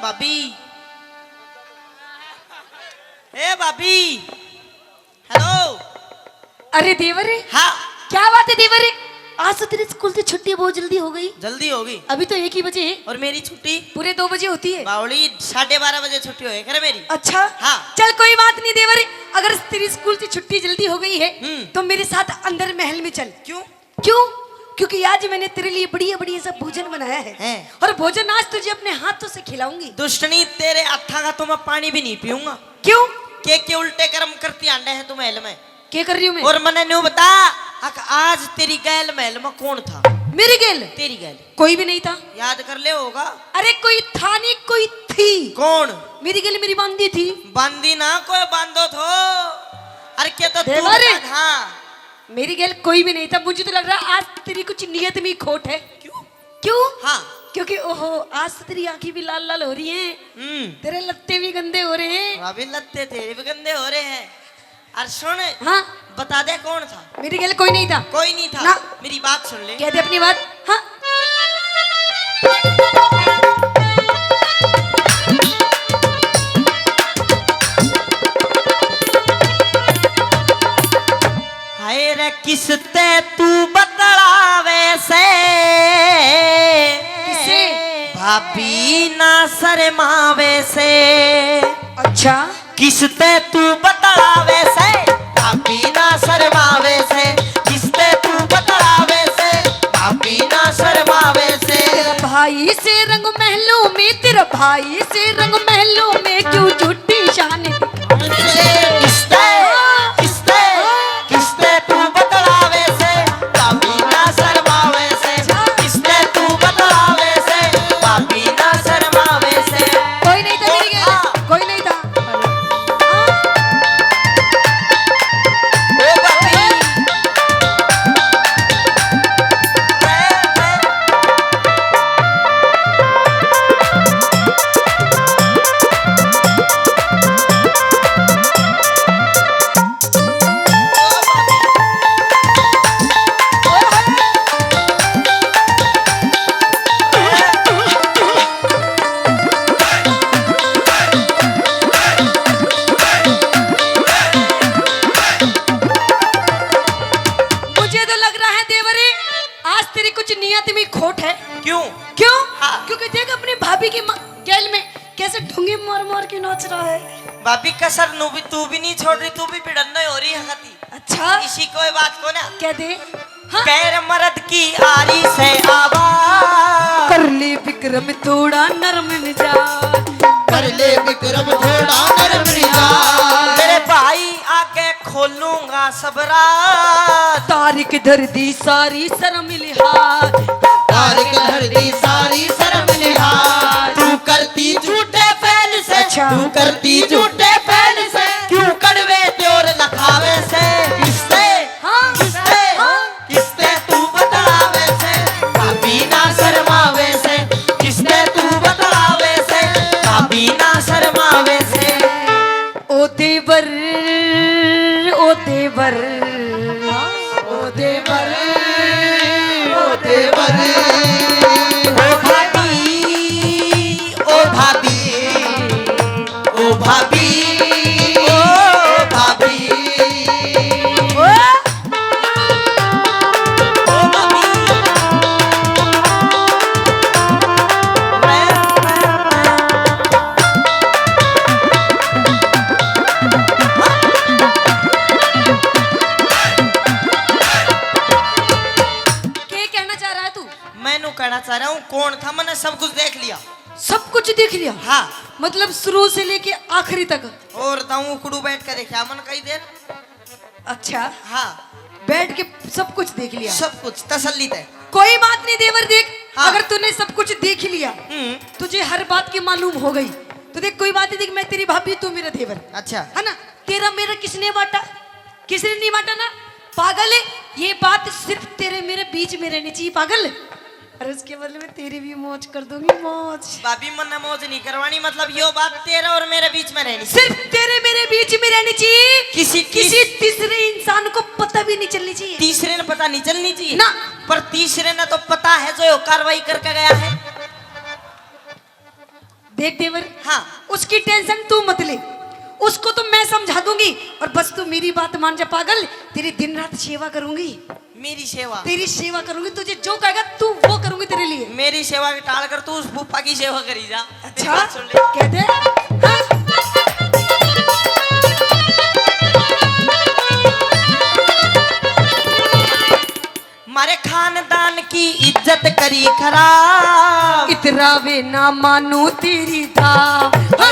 भाभी, ए भाभी, हेलो। अरे देवर हाँ, क्या बात है देवर? आज तो तेरे स्कूल से छुट्टी बहुत जल्दी हो गई। जल्दी होगी। अभी तो 1 ही बजे है। और मेरी छुट्टी पूरे 2 बजे होती है। बावली 12:30 बजे छुट्टी होए करे मेरी। अच्छा हाँ। चल कोई बात नहीं देवर, अगर तेरी स्कूल से छुट्टी जल्दी हो गई है तो मेरे साथ अंदर महल में चल। क्यों? क्यों? क्योंकि आज मैंने तेरे लिए बढ़िया बढ़िया सा भोजन बनाया है। और भोजन आज तुझे अपने हाथों से खिलाऊंगी। दुष्टनी, तेरे अत्था का तो मैं पानी भी नहीं पीऊंगा। क्यों? के उल्टे कर्म करती आंडे हैं तुम महल में। क्या कर रही हूँ मैं? और मैंने न्यू बता, आज तेरी गैल महल में कौन था? मेरी गेल? तेरी गैल कोई भी नहीं था। याद कर ले होगा। अरे कोई था नहीं, कोई थी। कौन? मेरी गेल मेरी बांदी थी। बांदी ना कोई बांधो थो। अरे क्या तो तू देवर? बता। हाँ, मेरी गेल कोई भी नहीं था। मुझे तो लग रहा है आज तेरी कुछ नियत में खोट है। क्यों? क्यों? हाँ, क्योंकि ओहो आज तो तेरी आंखें भी लाल लाल हो रही हैं। तेरे लत्ते भी गंदे हो रहे हैं। अभी लत्ते तेरे भी गंदे हो रहे हैं। अरे सुन, हाँ बता दे कौन था? मेरी गेल कोई नहीं था। कोई नहीं था ना। मेरी बात सुन ले। कह दे अपनी बात। हाँ हाय रे किसते तू बतलावे से? किसे? भाभी ना शर्मावे से। अच्छा किसते तू बतलावे से? भाभी ना शर्मावे से। किसते तू बतलावे से? भाभी ना शर्मावे से। तेरा भाई से रंग महलों में, तेरा भाई से रंग महलों में क्यों झूठी शान किसते किसते किसते तू बतलावे से? भाभी ना शर्मावे से। किसते तू बतलावे से? भाभी ना शर्मावे से। कोई नहीं था मेरी गेल, कोई नहीं था। ओ भाभी, मुझे तो लग रहा है देवरे आज तेरी कुछ नियत में खोट है। क्यों? क्यों? हाँ। क्योंकि देख अपनी भाभी की गेल में कैसे ढूंगे मार मार के नाच रहा है। भाभी कसर नु भी तू भी नहीं छोड़ रही, तू भी पिड़न्नो हो रही है हती। अच्छा इसी कोई बात को ना। कह दे। हाँ पैर मर्द की आरी से आवाज। कर ले विक्रम थोड़ा नरम मिजाज, कर ले विक्रम थोड़ा नरम मिजाज। मेरे भाई आगे खोलूंगा सब रात। तारिक धर दी सारी शर्म लिहाज, तारिक धर दी सारी शर्म लिहाज। तू करती झूठे फैल से, अच्छा। तू करती झूठे फैल से। क्यों कड़वे त्योर लखावे से? किसते? हाँ किसते? हाँ। किसते तू बतलावे से? भाभी ना शर्मावे से। किसते तू बतलावे से? भाभी ना शर्मावे से। ओ देवर, ओ देवर, ओ देवर, ओ देवर, ओ भाभी, ओ भाभी, ओ भाभी, ओ भाभी। ओ भाभी। क्या कहना चाह रहा है तू? मैनू कहना चाह रहा हूँ कौन था, मैंने सब कुछ देख लिया। सब कुछ देख लिया? हाँ, मतलब शुरू से लेके आखिरी तक? और ताऊ उकड़ू बैठ कर देखा मन कई देर। अच्छा हाँ, बैठ के सब कुछ देख लिया? सब कुछ तसल्ली है। कोई बात नहीं देवर देख। हाँ। अगर तूने सब कुछ देख लिया तुझे हर बात की मालूम हो गई तो देख कोई बात नहीं, देख मैं तेरी भाभी तू मेरा देवर, अच्छा, है ना? तेरा मेरा किसने बांटा? किसने नहीं बांटा ना? पागल है, ये बात सिर्फ तेरे मेरे बीच में रहनी चाहिए पागल। और उसके बदले में तेरी भी मौज कर दूंगी, मौज। भाभी मन मौज नहीं करवानी, मतलब यो बात तेरा और मेरे बीच में रहनी। सिर्फ तेरे मेरे बीच में रहनी चाहिए, किसी किसी तीसरे इंसान को पता भी नहीं चलनी चाहिए। तीसरे ने पता नहीं चलनी चाहिए ना। पर तीसरे ने तो पता है जो कार्रवाई करके गया है। देख देवर, हाँ। उसकी टेंशन तू मत ले, उसको तो मैं समझा दूंगी। और बस तू मेरी बात मान जा पागल, तेरी दिन रात सेवा करूंगी, मेरी सेवा, तेरी सेवा करूंगी, तुझे जो कहेगा तू वो करूंगी तेरे लिए। मेरी सेवा के टाल कर तू उस फूफा की सेवा करी जा। अच्छा बात सुन ले। कहते हाँ? मारे खानदान की इज्जत करी खराब, इतरावे ना मानू तेरी दा,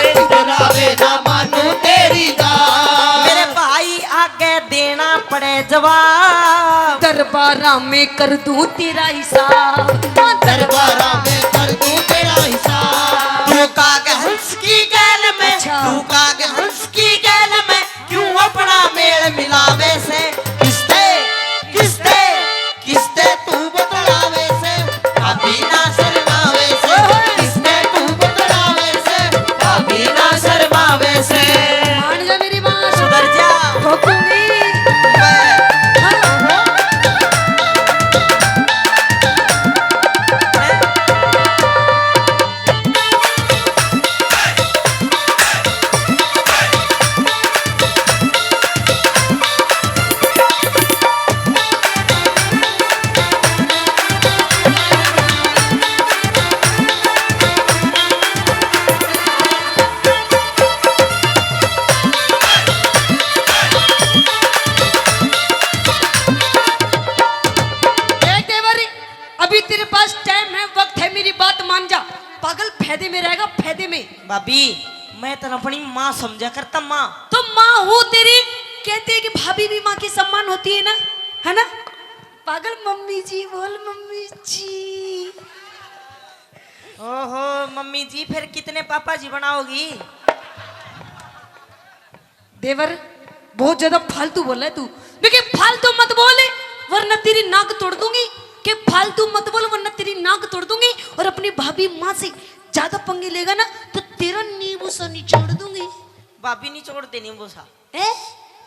इतरावे ना मानू तेरी दात। मेरे भाई आगे देना पड़े जवाब, दरबारा में कर दूं तेरा हिसाब, दरबारा में कर दूं तेरा हिसाब। तू काग हंस की गैल में, अच्छा। तू काग हंस की गैल में क्यों अपना मेल मिलावे से, किसते किसते किसते तू बतलावे से, कभी ना शर्मावे से, किसते तू बतलावे से, कभी ना शर्मावे से। मान जा मेरी बात, सुधर जा। ठोकूंगी। मैं- हाँ। देख देवरी, अभी तेरे पास टाइम है, वक्त है, मेरी बात मान जा। पागल फायदे में रहेगा, फायदे में। भाभी मैं तो अपनी माँ समझा करता, माँ। तो माँ हूँ तेरी, कहते हैं कि भाभी भी माँ की सम्मान होती है ना, है ना? पागल मम्मी जी बोल, मम्मी जी। ओहो मम्मी जी, फिर कितने पापा जी बनाओगी? देवर बहुत ज्यादा फालतू बोल रहा है तू, देखिए फालतू मत बोल वरना तेरी नाक तोड़ दूंगी, कि फालतू मत बोल वरना तेरी नाक तोड़ दूंगी। और अपनी भाभी माँ से ज्यादा पंगे लेगा ना तो तेरा नींबू सा निचोड़ दूंगी। भाभी निचोड़ दे नींबू सा, ए?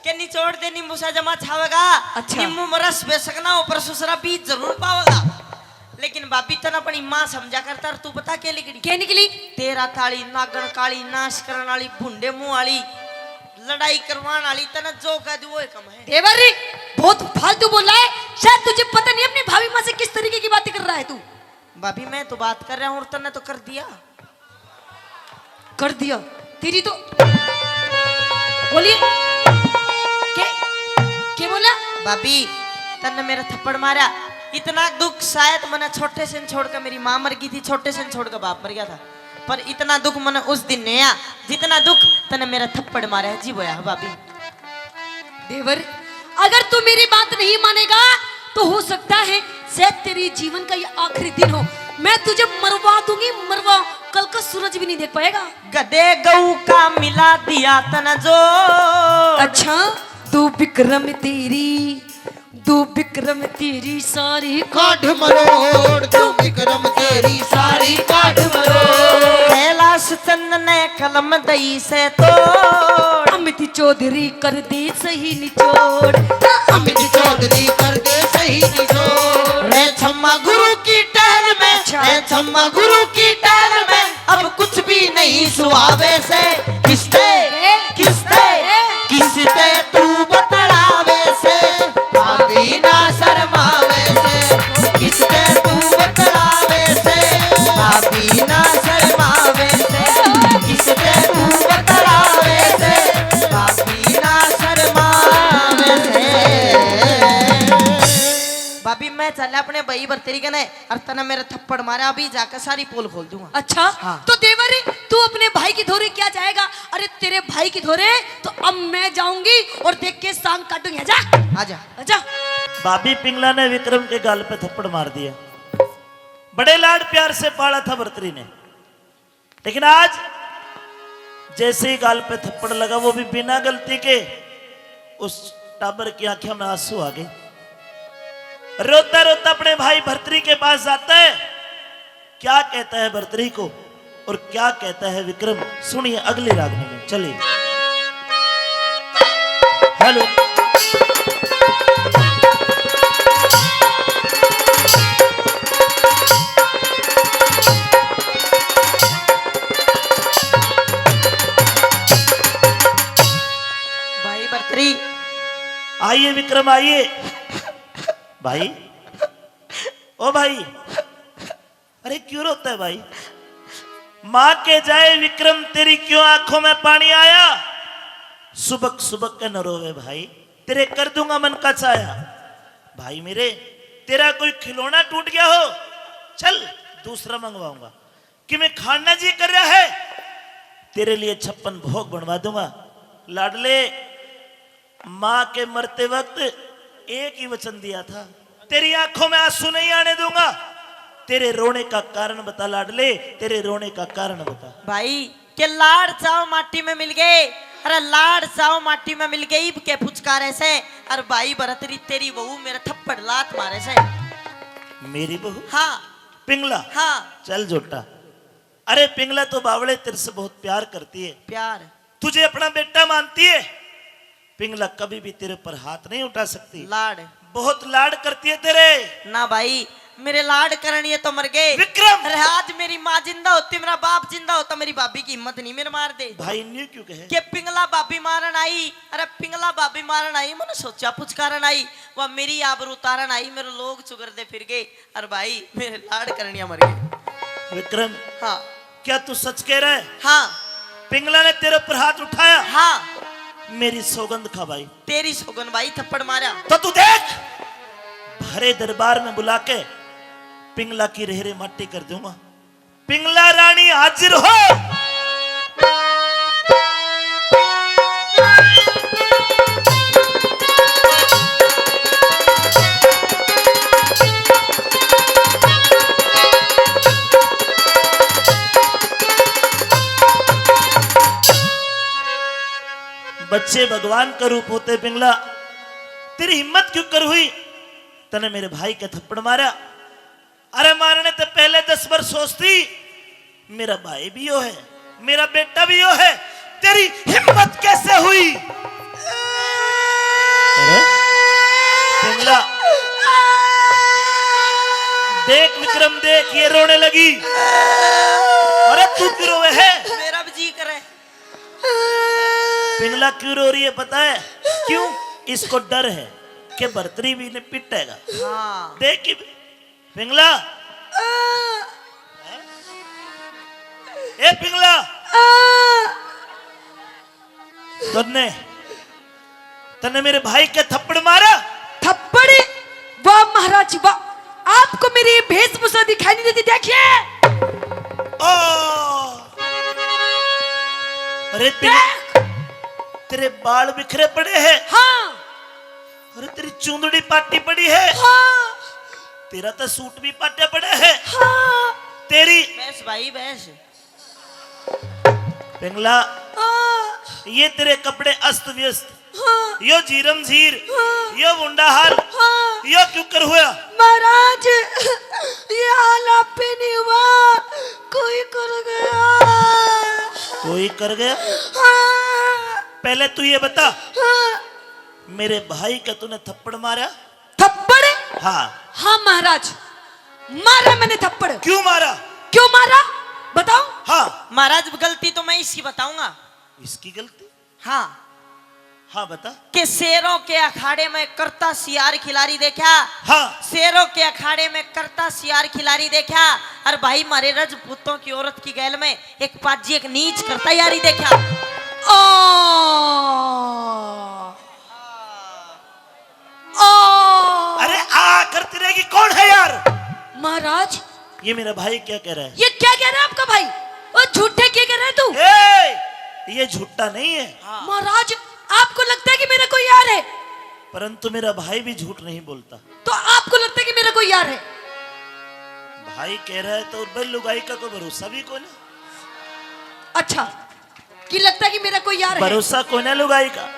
के निचोड़ दे नींबू सा जमा छावेगा। अच्छा। नींबू में रस बेसकना, ऊपर सुसरा बीज जरूर पावेगा। लेकिन भाभी तन अपनी माँ समझा करता, और तू बता के लिखड़ी क्या निकली? तेरा ताली नागण काली, नाश करने वाली, भुंडे मुंह वाली, लड़ाई करवाने वाली, तना जो कह दू वो कम है। देवर बहुत फालतू बोल रहा है, शायद तुझे पता नहीं अपनी भाभी माँ से किस तरीके की बातें कर रहा है तू। भाभी मैं तो बात कर रहा हूँ और तने तो कर दिया। कर दिया तेरी तो, बोलिए क्या बोला? भाभी तन्ने मेरा थप्पड़ मारा, इतना दुख शायद मैंने छोटे से छोड़कर, मेरी माँ मर गई थी, छोटे से छोड़कर बाप मर गया था, पर इतना दुख मैंने उस दिन नहीं आया जितना दुख तने मेरा थप्पड़ मारा है। जी बोया भाभी। देवर अगर तू मेरी बात नहीं मानेगा तो हो सकता है शायद तेरी जीवन का ये आखिरी दिन हो, मैं तुझे मरवा दूंगी, मरवा, कल का सूरज भी नहीं देख पाएगा। गधे गऊ का मिला दिया तना जो, अच्छा तू विक्रम तेरी, तू विक्रम तेरी सारी काढ़ मरोड़, तू विक्रम तेरी सारी काढ़ मरोड़। कैलाश चंद ने कलम दई से तोड़, अमित चौधरी कर दे सही निचोड़, अमित चौधरी कर दे सही निचोड़। मैं छम्मा गुरु की टहल में, मैं छम्मा गुरु की टहल में, अब कुछ भी नहीं सुहावे से, किसते किसते किसते तू बतलावे से, भाभी ना शर्मावे से, किसते तू बतलावे से, भाभी ना शर्मावे से, किसते तू बतलावे से, भाभी ना शर्मावे से। भाभी मैं चला अपने भाई भरतेरी कने, और तना मेरा थप्पड़ मारा, अभी जाकर सारी पोल खोल दूंगा। अच्छा हाँ। तो देवरी तू अपने भाई की धोरे क्या जाएगा? अरे तेरे भाई की धोरे तो अब मैं जाऊंगी और देख के सांग काटूंगी। आजा आजा। आजा। भाभी पिंगला ने विक्रम के गाल पे थप्पड़ मार दिया, बड़े लाड प्यार से पाला था भर्तरी ने, लेकिन आज जैसे ही गाल पे थप्पड़ लगा वो भी बिना गलती के, उस टाबर की आंखों में आंसू आ गए। रोता रोता अपने भाई भर्तरी के पास जाता है, क्या कहता है भर्तरी को और क्या कहता है विक्रम, सुनिए अगली रागनी में। चलिए हेलो। आइए विक्रम आइए। भाई, ओ भाई, अरे क्यों रोता है भाई? मां के जाए विक्रम तेरी क्यों आंखों में पानी आया? सुबक सुबक के न रोवे भाई, तेरे कर दूंगा मन का छाया। भाई मेरे, तेरा कोई खिलौना टूट गया हो, चल दूसरा मंगवाऊंगा। कि मैं खाना जी कर रहा है, तेरे लिए 56 भोग बनवा दूंगा। लाडले, मां के मरते वक्त एक ही वचन दिया था, तेरी आंखों में आंसू नहीं आने दूंगा। तेरे रोने का कारण बता लाडले, तेरे रोने का कारण बता। भाई के लाड़ चाव माटी में मिल गए, अरे लाड़ चाव माटी में मिल गई के फुचकारे से। अरे भाई भरतरी तेरी बहू मेरा थप्पड़ लात मारे से। मेरी बहू? हाँ पिंगला? हाँ। चल झूठा। अरे पिंगला तो बावड़े तेरे से बहुत प्यार करती है, प्यार, तुझे अपना बेटा मानती है। पिंगला कभी भी तेरे पर हाथ नहीं उठा सकती, लाड़ बहुत लाड करती है तेरे। ना भाई, मेरे लाड करनी तो मर गए विक्रम! अरे आज मेरी माँ जिंदा होती, मेरा बाप जिंदा होता, मेरी भाभी की हिम्मत नहीं मेरे मार दे। भाई न्यू क्यों कहे के पिंगला भाभी मारन आई, अरे पिंगला भाभी मारन आई, मैंने सोचा पुचकारन आई, वह मेरी आबरू उतारन आई, मेरे लोग चुगर दे फिर गए। अरे भाई मेरे लाड करनिया मर गए। विक्रम, हाँ क्या तू सच कह रहा है? हाँ पिंगला ने तेरे पर हाथ उठाया? हाँ। मेरी सौगंध खा भाई। तेरी सौगन भाई, थप्पड़ मारा तो तू देख, भरे दरबार में बुला के पिंगला की रेहरे माटी कर दूंगा। पिंगला रानी हाजिर हो। बच्चे भगवान का रूप होते। पिंगला, तेरी हिम्मत क्यों कर हुई? तने मेरे भाई के थप्पड़ मारा। अरे मारने तो पहले 10 बार सोचती, मेरा भाई भी यो है, मेरा बेटा भी यो है, तेरी हिम्मत कैसे हुई? अरे पिंगला, देख विक्रम देख, ये रोने लगी। अरे तू क्यों रोए है? मेरा भी जी करे। पिंगला क्यों रो रही है पता है? क्यों? इसको डर है कि भरतरी भी ने पिटेगा। हाँ देख कि पिंगला, ए पिंगला, तन्ने मेरे भाई के थप्पड़ मारा? थप्पड़? वाह महाराज वाह, आपको मेरी ये वेशभूषा दिखाई नहीं देती? देखिए। ओ, अरे तेरे बाल बिखरे पड़े हैं। हाँ अरे तेरी चूंदड़ी पाटी पड़ी है। हाँ तेरा तो सूट भी पाटे पड़े है। हाँ तेरी बैस भाई बैस। पिंगला, हाँ ये तेरे कपड़े अस्त व्यस्त, हाँ यो जीरम झीर, हाँ। यो मुंडा हाल, हाँ। यो क्यों कर हुआ? महाराज, ये हाल आप पे नहीं हुआ, कोई कर गया। कोई कर गया? हाँ पहले तू ये बता, हाँ। मेरे भाई का तूने थप्पड़ मारा? थप्पड़? हाँ। हाँ महाराज, मारा मैंने थप्पड़। क्यों मारा? क्यों मारा बताओ? हाँ। महाराज गलती तो मैं इसकी बताऊंगा। इसकी गलती? हाँ हाँ बता। कि शेरों के अखाड़े में करता सियार खिलाड़ी देखा। हाँ। शेरों के अखाड़े में करता सियार खिलाड़ी देखा। और भाई मारे रजपूतों की औरत की गैल में एक पाजी एक नीच करता यारी देखा। ओ अरे आ करती रहेगी, कौन है यार? महाराज, ये मेरा भाई क्या कह रहा है? ये क्या कह रहा है आपका भाई? वो झूठे क्या कह रहा है तू? ये झूठा नहीं है। महाराज, आपको लगता है कि मेरा कोई यार है, परंतु मेरा भाई भी झूठ नहीं बोलता। तो आपको लगता है कि मेरा कोई यार है? भाई कह रहा है तो भाई लुगाई का कोई भरोसा भी कोई ना। अच्छा, कि लगता है कि मेरा कोई यार है? भरोसा कोई ना लुगाई का।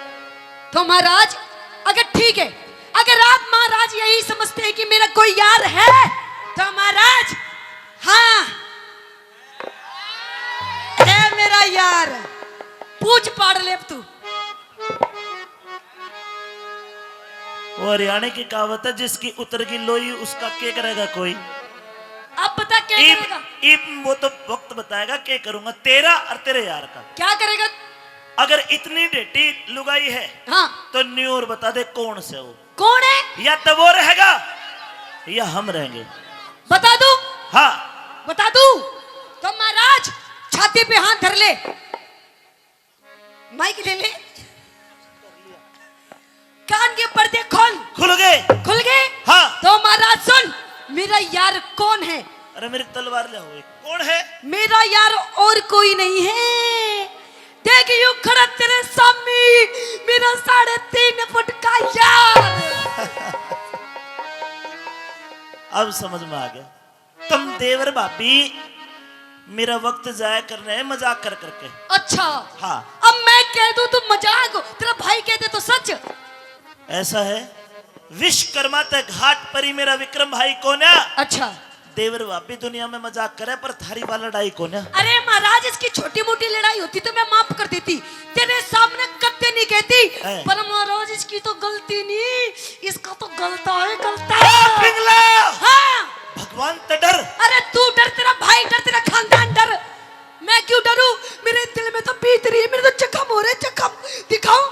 तो महाराज, अगर ठीक है, अगर आप महाराज यही समझते हैं कि मेरा कोई यार है, तो महाराज, हाँ, है मेरा यार, पूछ पाड़ ले अब तू। वो हरियाणा की कहावत है, जिसकी उतर की लोई उसका क्या करेगा कोई। अब बता क्या करेगा? वो तो वक्त बताएगा क्या करूंगा, तेरा और तेरे यार का। क्या करेगा? अगर इतनी डेटी लुगाई है हाँ तो न्यूर बता दे कौन से वो, कौन है या तो वो रहेगा या हम रहेंगे। बता दू हाँ बता दू तो महाराज छाती पे हाथ धर ले, माइक ले ले, कान के पर्दे खोल, खुल गए। खुल गए। हाँ तो महाराज सुन, मेरा यार कौन है? अरे मेरी तलवार ले हुए कौन है? मेरा यार और कोई नहीं है। देख यूं खड़ा तेरे सामने मेरा 3.5 फुट का यार। अब समझ में आ गया, तुम देवर भाभी मेरा वक्त जाया कर रहे हैं मजाक कर करके। अच्छा हाँ अब मैं कह दूं तो मजाक, तेरा भाई कह दे तो सच। ऐसा है, विश्वकर्मा तक घाट परी मेरा विक्रम भाई कौन है? अच्छा देवर भाभी दुनिया में मजाक करे पर थारी वाला लड़ाई कौन है? अरे महाराज इसकी छोटी मोटी लड़ाई होती तो मैं माफ कर देती, तेरे सामने कत्ते नहीं कहती। है। पर महाराज इसकी तो गलती नहीं, इसका तो गलता है गलता ए, पिंगला! हाँ भगवान तो डर। अरे तू डर, तेरा भाई डर, तेरा खानदान डर, मैं क्यों डरूं? मेरे दिल में तो बीत रही है, मेरे तो जख्म हो रहे जख्म। दिखाओ।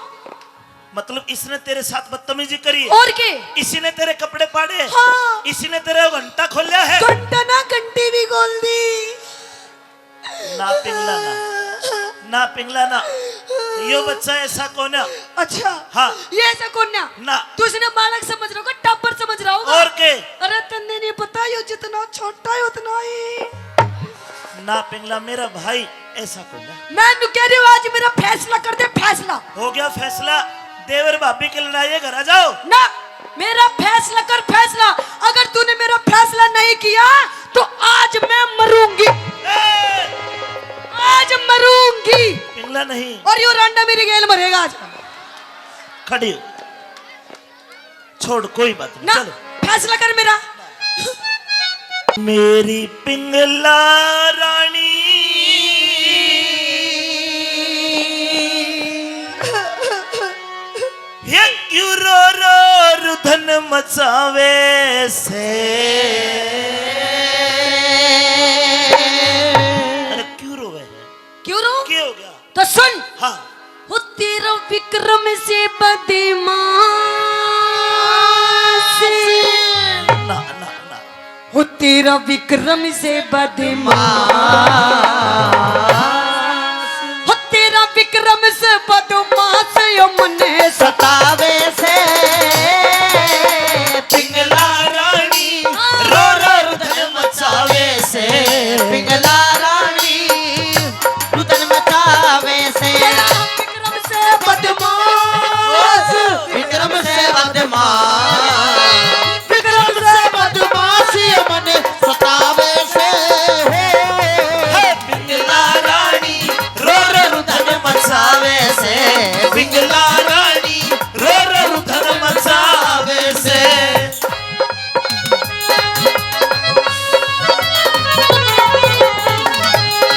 मतलब इसने तेरे साथ बदतमीजी करी, और के इसी ने तेरे कपड़े फाड़े, हाँ। इसी ने तेरा घंटा खोला है। घंटा ना घंटी भी खोल दी। ना पिंगला ना पिंगला ना, यो बच्चा ऐसा कौन है? अच्छा हाँ ये ऐसा कौन ना, तू इसने बालक समझ रहा होगा, टब्बर समझ रहा होगा। और के अरे तन्ने नहीं पता, यो जितना छोटा है उतना ही। ना पिंगला मेरा भाई ऐसा कौन है? मैं नु कह रही हूँ आज मेरा फैसला कर दे, फैसला। हो गया फैसला, देवर भाभी की लड़ाई है, घर आ जाओ। ना मेरा फैसला कर, फैसला। अगर तूने मेरा फैसला नहीं किया तो आज मैं मरूंगी, आज मरूंगी। पिंगला नहीं, और यो रांडा मेरी गेल मरेगा आज। खड़ी हो, छोड़ कोई बात नहीं, ना चलो। फैसला कर मेरा। मेरी पिंगला रानी ये क्यों रो रो रुधन मचावे से? अरे क्यों रोवे है? क्यों रो? क्या हो गया? तो सुन, हाँ वो तेरा विक्रम से बदमाश, ना ना ना, वो तेरा विक्रम से बदमाश, वो तेरा विक्रम से बदमाश यो मने सतावे से पिंगला रानी रो रो रुदन मचावे से, पिंगला रानी रुदन मचावे से, तेरा विक्रम से बदमाश, विक्रम से बदमाश, विक्रम से बदमाश ये मन सतावे से, पिंगला रानी रो रो रुदन मचावे से, पिंगला रानी रो रो रुदन मचावे से।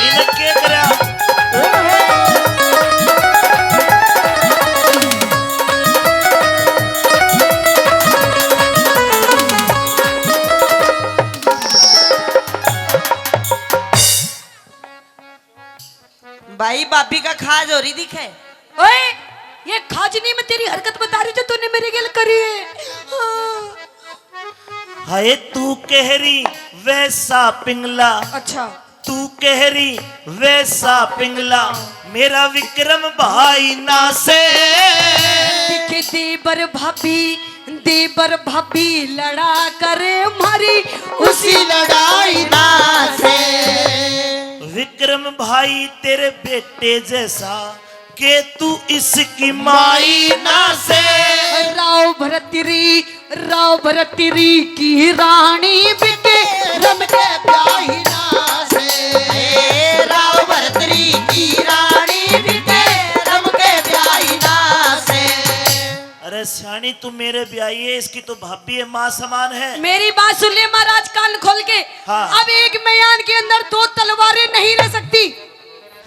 इन्हें क्या करा? भाई भाभी का खाज हो रही दिखे। ओए ये खाजनी में तेरी हरकत बता रही जो तूने मेरे गेल करी है। हाँ। हाय तू कह रही वैसा पिंगला, अच्छा तू कह रही वैसा पिंगला, मेरा विक्रम भाई ना से। दिखे देवर भाभी लड़ा करे मारी उसी लड़ाई ना से, विक्रम भाई तेरे बेटे जैसा के तू इसकी माई ना से। राव भरतरी की रानी बिके रम के प्याही ना से, राव भरतरी की रानी बिके रम के प्याही ना से। अरे सियानी तू मेरे ब्याही है, इसकी तो भाभी है, माँ समान है। मेरी बात सुन ले महाराज कान खोल के। हाँ। अब एक म्यान के अंदर 2 तलवारें नहीं रह सकती।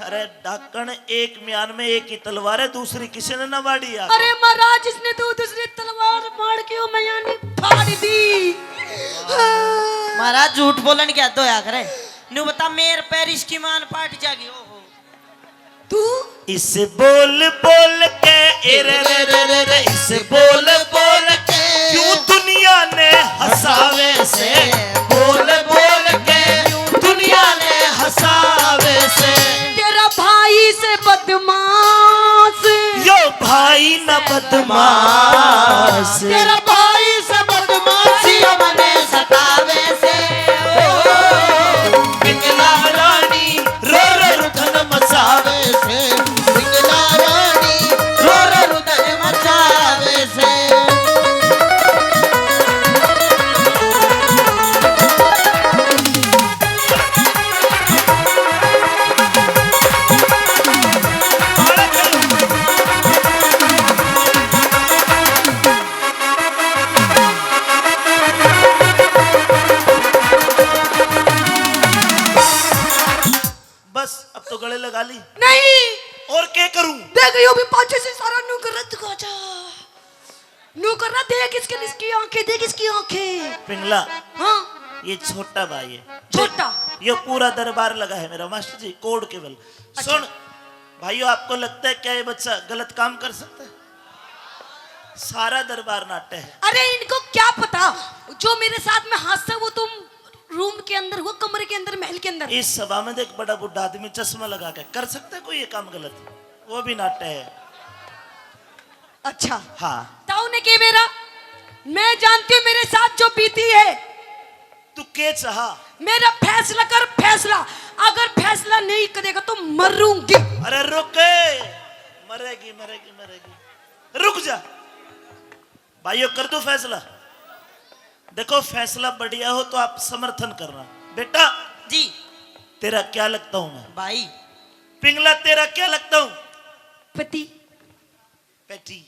अरे डाकण एक म्यान में एक ही तलवार है, दूसरी किसी ने न बाड़ी यार। अरे महाराज इसने तो दूसरी तलवार मार के वो म्यान फाड़ दी। महाराज झूठ बोलन क्या तो या करे नु बता मेर पैरिस की मान पाट जागी। ओहो तू इस बोल बोल के इस बोल बोल के क्यों दुनिया ने हंसावे से, बोल बोल के दुनिया ने हंसावे से। तेरा भाई से बदमाश, यो भाई न बदमाश, तेरा भाई से बदमाशी मने सतावे से। पिंगला रानी रो रो रुदन मचावे से, पिंगला रानी रो रो रुदन मचावे से। बस अब तो गले लगा ली, नहीं और क्या करूं? देख यो भी पाछे से सारा नू कर रहा गाजा, नू कर रहा। देख इसकी आंखें, देख इसकी आंखें। पिंगला हाँ ये छोटा भाई है, छोटा। ये पूरा दरबार लगा है मेरा मास्टर जी कोड केवल। सुन भाइयों, आपको लगता है क्या ये बच्चा गलत काम कर सकता है? सारा दरबार नाट्य है। अरे इनको क्या पता, जो मेरे साथ में हादसा वो तुम रूम के अंदर, वो कमरे के अंदर, महल के अंदर। इस सभा में देख बड़ा बुढ़ा आदमी चश्मा लगा के कर सकता है कोई ये काम गलत? वो भी नाट्य है। अच्छा हाँ ताऊ ने के मेरा, मैं जानती हूँ मेरे साथ जो बीती है। तू के चाहा? मेरा फैसला कर, फैसला। अगर फैसला नहीं करेगा तो मरूंगी। अरे रुक, मरेगी मरेगी मरेगी, रुक जा भाइयों, कर दो फैसला। देखो फैसला बढ़िया हो तो आप समर्थन करना। बेटा जी तेरा क्या लगता हूं मैं? भाई। पिंगला तेरा क्या लगता हूं? पति। बेटी।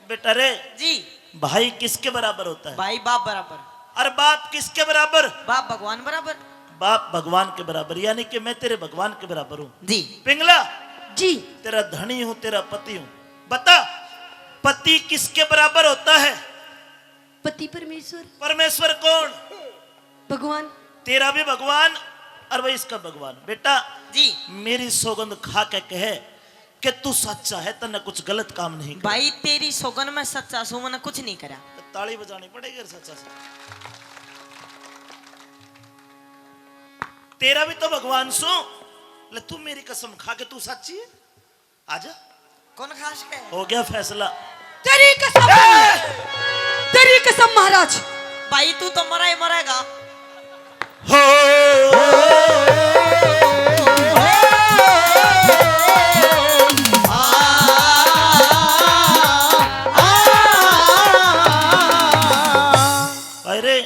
बेटा रे जी भाई किसके बराबर होता है? भाई बाप बराबर। और बाप किसके बराबर? बाप भगवान बराबर। बाप भगवान के बराबर, यानी कि मैं तेरे भगवान के बराबर हूं। जी पिंगला जी तेरा धनी हूं, तेरा पति हूं। बता पति किसके बराबर होता है? पति परमेश्वर। परमेश्वर कौन? भगवान। तेरा भी भगवान और वही इसका भगवान। बेटा जी मेरी सौगंध खा के कहे कि तू सच्चा है, तने कुछ गलत काम नहीं किया। भाई तेरी सौगन में सच्चा सू, मैंने कुछ नहीं करा। तो ताली बजानी पड़ेगी यार सच्चा से। तेरा भी तो भगवान सो, ले तू मेरी कसम खा के तू सच्ची है, आजा। कौन खास है? हो गया फैसला। तेरी कसम, तेरी कसम महाराज। भाई तू तो मरा ही मरेगा। अरे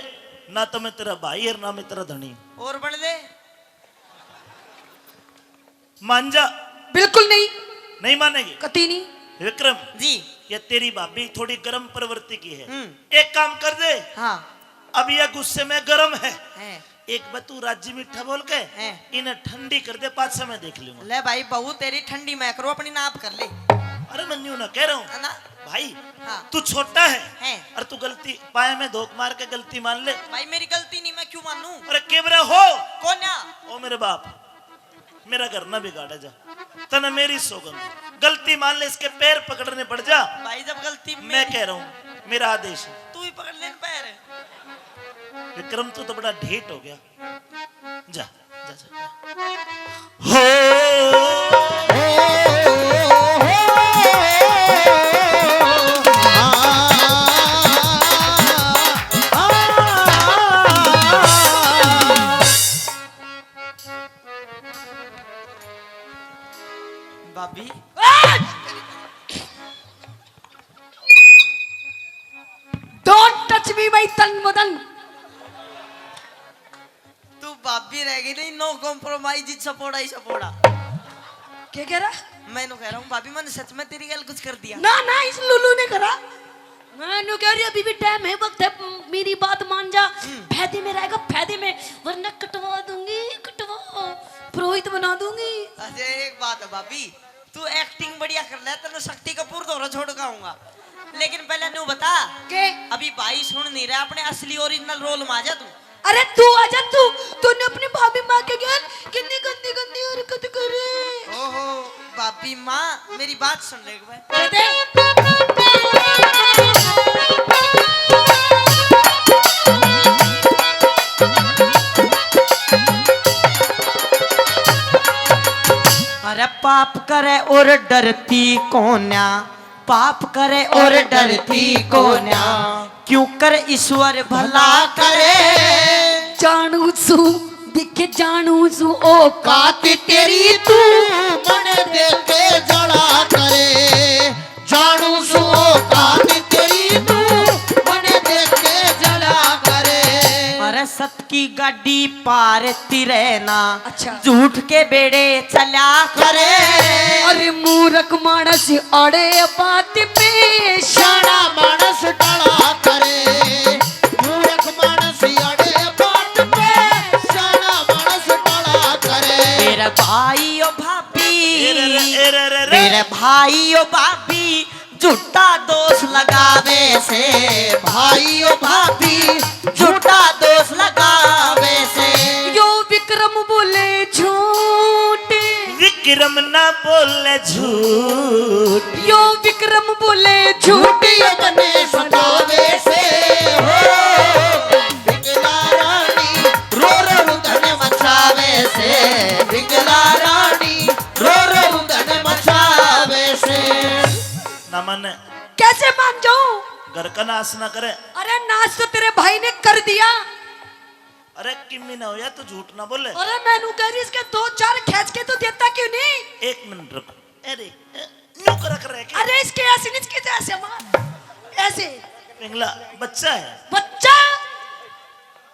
ना तो मैं तेरा भाई और ना मैं तेरा धनी। और बन दे। मान जा। बिल्कुल नहीं, नहीं मानेगी? कती नहीं। विक्रम जी ये तेरी भाभी थोड़ी गर्म प्रवृत्ति की है। हम्म। एक काम कर दे, हाँ अब यह गुस्से में गर्म है, है। एक बतू राज्य मीठा बोल के हैं। इन्हें ठंडी कर दे, 5 समय देख लूंगा। ले भाई बहू तेरी ठंडी मैं करो, अपनी नाप कर ले। अरे मन्नू ना कह रहा हूँ है ना? भाई, हाँ। तू छोटा है हैं। और तू गलती पाए में धोख मार के गलती मान ले। भाई मेरी गलती नहीं, मैं क्यों मानूं? अरे केबरा हो कौन है? ओ मेरे बाप, मेरा घर ना बिगाड़ा जा, तने मेरी सौगंध, गलती मान ले, इसके पैर पकड़ने पड़ जा। भाई जब गलती मैं कह रहा हूँ, मेरा आदेश है। तू ही पकड़ ले पैर। विक्रम तू तो बड़ा ढेट हो गया, जा जा जा। भाभी डोंट टच मी माय तन मदन। तू भाभी रह गई नहीं, नो कॉम्प्रोमाइज, सपोड़ा ही सपोड़ा। क्या कह रहा? मैं कह रहा हूँ भाभी मैंने सच में तेरी गल कुछ कर दिया। ना ना इस लुलू ने करा। मैं कह रही अभी भी टाइम है, वक्त है, मेरी बात मान जा। फायदे में रहेगा, फायदे में, वरना कटवा दूंगी, कटवा पुरोहित बना दूंगी। अरे एक बात है भाभी, तू एक्टिंग बढ़िया कर ले, तेरे शक्ति कपूर दोहरा छोड़ गाऊंगा, लेकिन पहले नू बता के अभी भाई सुन नहीं रहा, अपने असली ओरिजिनल रोल में आ जा तू। अरे तू आजा, तूने अपनी भाभी माँ के ज्ञान कितनी गंदी गंदी हरकत करे। भाभी माँ मेरी बात सुन ले एक बार। दे दे। अरे पाप करे और डरती कोन्या, पाप करे और डरती कोन्या, क्यों कर ईश्वर भला करे। जानू सू दिखे जानू सू ओ काती तेरी तू मन देख के जड़ा करे, जानू सो काती तेरी तू मन देख के जड़ा करे। अरे सत की गाड़ी पार तिरना, अच्छा। झूठ के बेड़े चला करे। अरे मूर्ख मानस अड़े बात पे शाना मानस टड़ा करे, मूर्ख मानस अड़े बात पे, शाना मानस टड़ा करे। मेरे भाई ओ भाभी, रे मेरे भाई ओ भाभी, झूठा दोष लगावे से, भाई ओ भाभी, झूठा दोष लगावे से। यो विक्रम बोले झूठ, विक्रम ना बोले झूठ, यो विक्रम बोले झूठ। झूठियों बने सतावे से हो, बिगला रानी रो रो रुदन मचावे से, बिगला रानी रो रो रुदन मचावे से। ना माने कैसे मान जाऊं? घर का नाश ना करे। अरे नाच तो तेरे भाई ने कर दिया। अरे किम्मी ना हो या तो झूठ ना बोले। अरे मैनू कह रही इसके 2-4 खींच के तो देता क्यों नहीं? एक मिनट रुको। अरे न्यू कर रहे क्या? अरे इसके ऐसे नहीं इसके ऐसे मार ऐसे। पिंगला बच्चा है। बच्चा?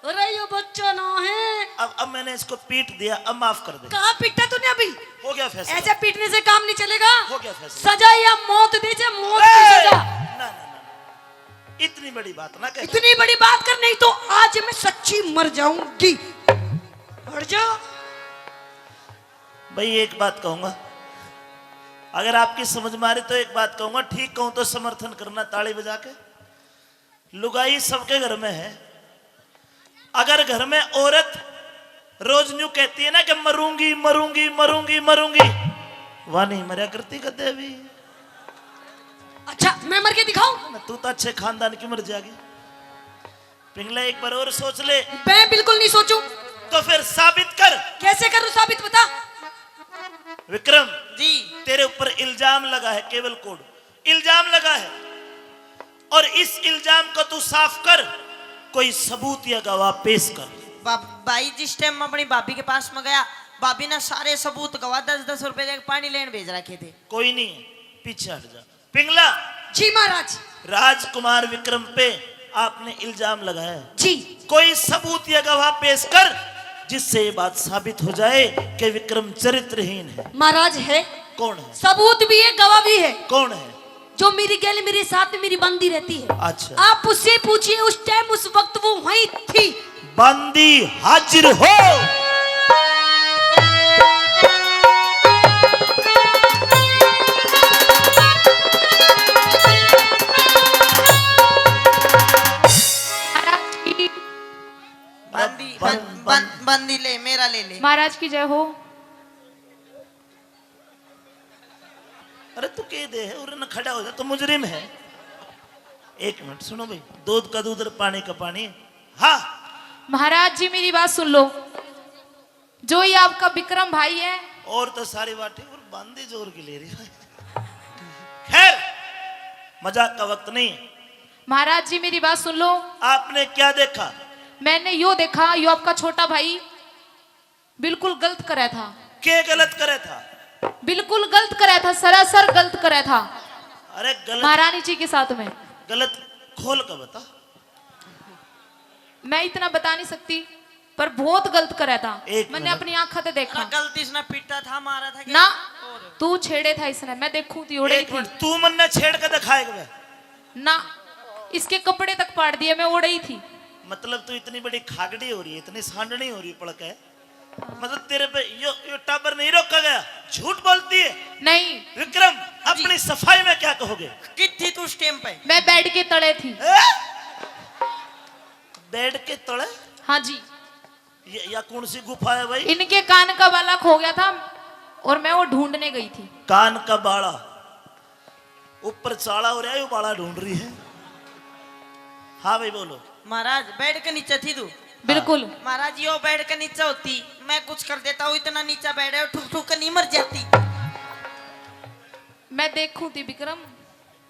अरे ये बच्चा ना है। अब मैंने इसको पीट दिया, अब माफ कर दे। कहाँ पीटा तूने अभी? हो गया फैसला। ऐसे पीटने से काम नहीं चलेगा। हो गया फैसला। सजा या मौत दीजिए, मौत की ए! सजा। ना ना ना, इतनी बड़ी बात ना कह। इतनी बड़ी बात कर, नहीं तो आज मैं सच्ची मर जाऊंगी। हट जाओ। भाई एक बात कहूंगा, अगर आपकी समझ में आ रही तो एक बात कहूंगा, ठीक कहूं तो समर्थन करना ताली बजा के। लुगाई सबके घर में है। अगर घर में औरत रोज न्यू कहती है ना कि मरूंगी मरूंगी मरूंगी मरूंगी, वह नहीं मरा करती कदे भी। अच्छा मैं मर के दिखाऊं? तू तो अच्छे खानदान की मर जाएगी। पिंगला एक बार और सोच ले। मैं बिल्कुल नहीं सोचूं। तो फिर साबित कर। कैसे करूं साबित, बता। विक्रम जी तेरे ऊपर इल्जाम लगा है, केवल कोड इल्जाम लगा है, और इस इल्जाम को तू साफ कर, कोई सबूत या गवाह पेश कर। भाई जिस टाइम मैं अपनी भाभी के पास में गया, भाभी ने सारे सबूत गवाह 10-10 रुपए देकर पानी लेने भेज रखे थे। कोई नहीं, पीछे हट जा। पिंगला जी महाराज। राजकुमार विक्रम पे आपने इल्जाम लगाया है, जी। कोई सबूत या गवाह पेश कर जिससे ये बात साबित हो जाए कि विक्रम चरित्रहीन है। महाराज है। कौन है? सबूत भी है, गवाह भी है। कौन है? जो मेरी गैल मेरे साथ में मेरी बंदी रहती है। अच्छा। आप उससे पूछिए, उस टाइम उस वक्त वो वहीं थी। बंदी हाजिर हो। बंदी ले, मेरा ले ले। महाराज की जय हो। अरे तू कह दे है और न खड़ा हो जा, तो मुजरिम है। एक मिनट सुनो भाई, दूध का दूध और पानी का पानी। हाँ महाराज जी मेरी बात सुन लो, जो ये आपका विक्रम भाई है। और तो सारी बातें और बांदी जोर की ले रही है। खैर मजाक का वक्त नहीं है। महाराज जी मेरी बात सुन लो। आपने क्या देखा? मैंने यो देखा, यो आपका छोटा भाई बिल्कुल गलत करे था। क्या गलत करे था? बिल्कुल गलत करे था, सरासर गलत करे था। अरे गलत महारानी जी के साथ में। गलत खोल कर बता। मैं इतना बता नहीं सकती, पर बहुत गलत करे था। एक मैंने मिनट। अपनी आंखों से देखा गलती इसने पीटा था, मारा था ना। तू छेड़े था इसने, मैं देखूं थी, उड़े एक थी मिनट, तू मन ने छेड़ कर दिखाएगा? ना, इसके कपड़े तक पाड़ दिए, मैं उड़े ही थी। मतलब तू इतनी बड़ी खागड़ी हो रही है, इतनी सांडनी हो रही है पड़क है, मतलब तेरे पे यो टाबर नहीं रोका गया, झूठ बोलती है। नहीं, विक्रम अपनी सफाई में क्या कहोगे? कितनी तू उस टाइम पे? मैं बेड के तले थी। बेड के तले? हाँ जी। या कौन सी गुफा है भाई? इनके कान का बाला खो गया था, और मैं वो ढूंढने गई थी। कान का बाड़ा ऊपर चाड़ा हो रहा है, वो बाड़ा ढूंढ रही है। हाँ भाई बोलो। महाराज बेड के नीचे थी तू। बिल्कुल। महाराज यो बेड के नीचे होती, मैं कुछ कर देता हूँ, इतना नीचा बेड है, ठुक ठुक कर नहीं मर जाती। मैं देखूं थी विक्रम,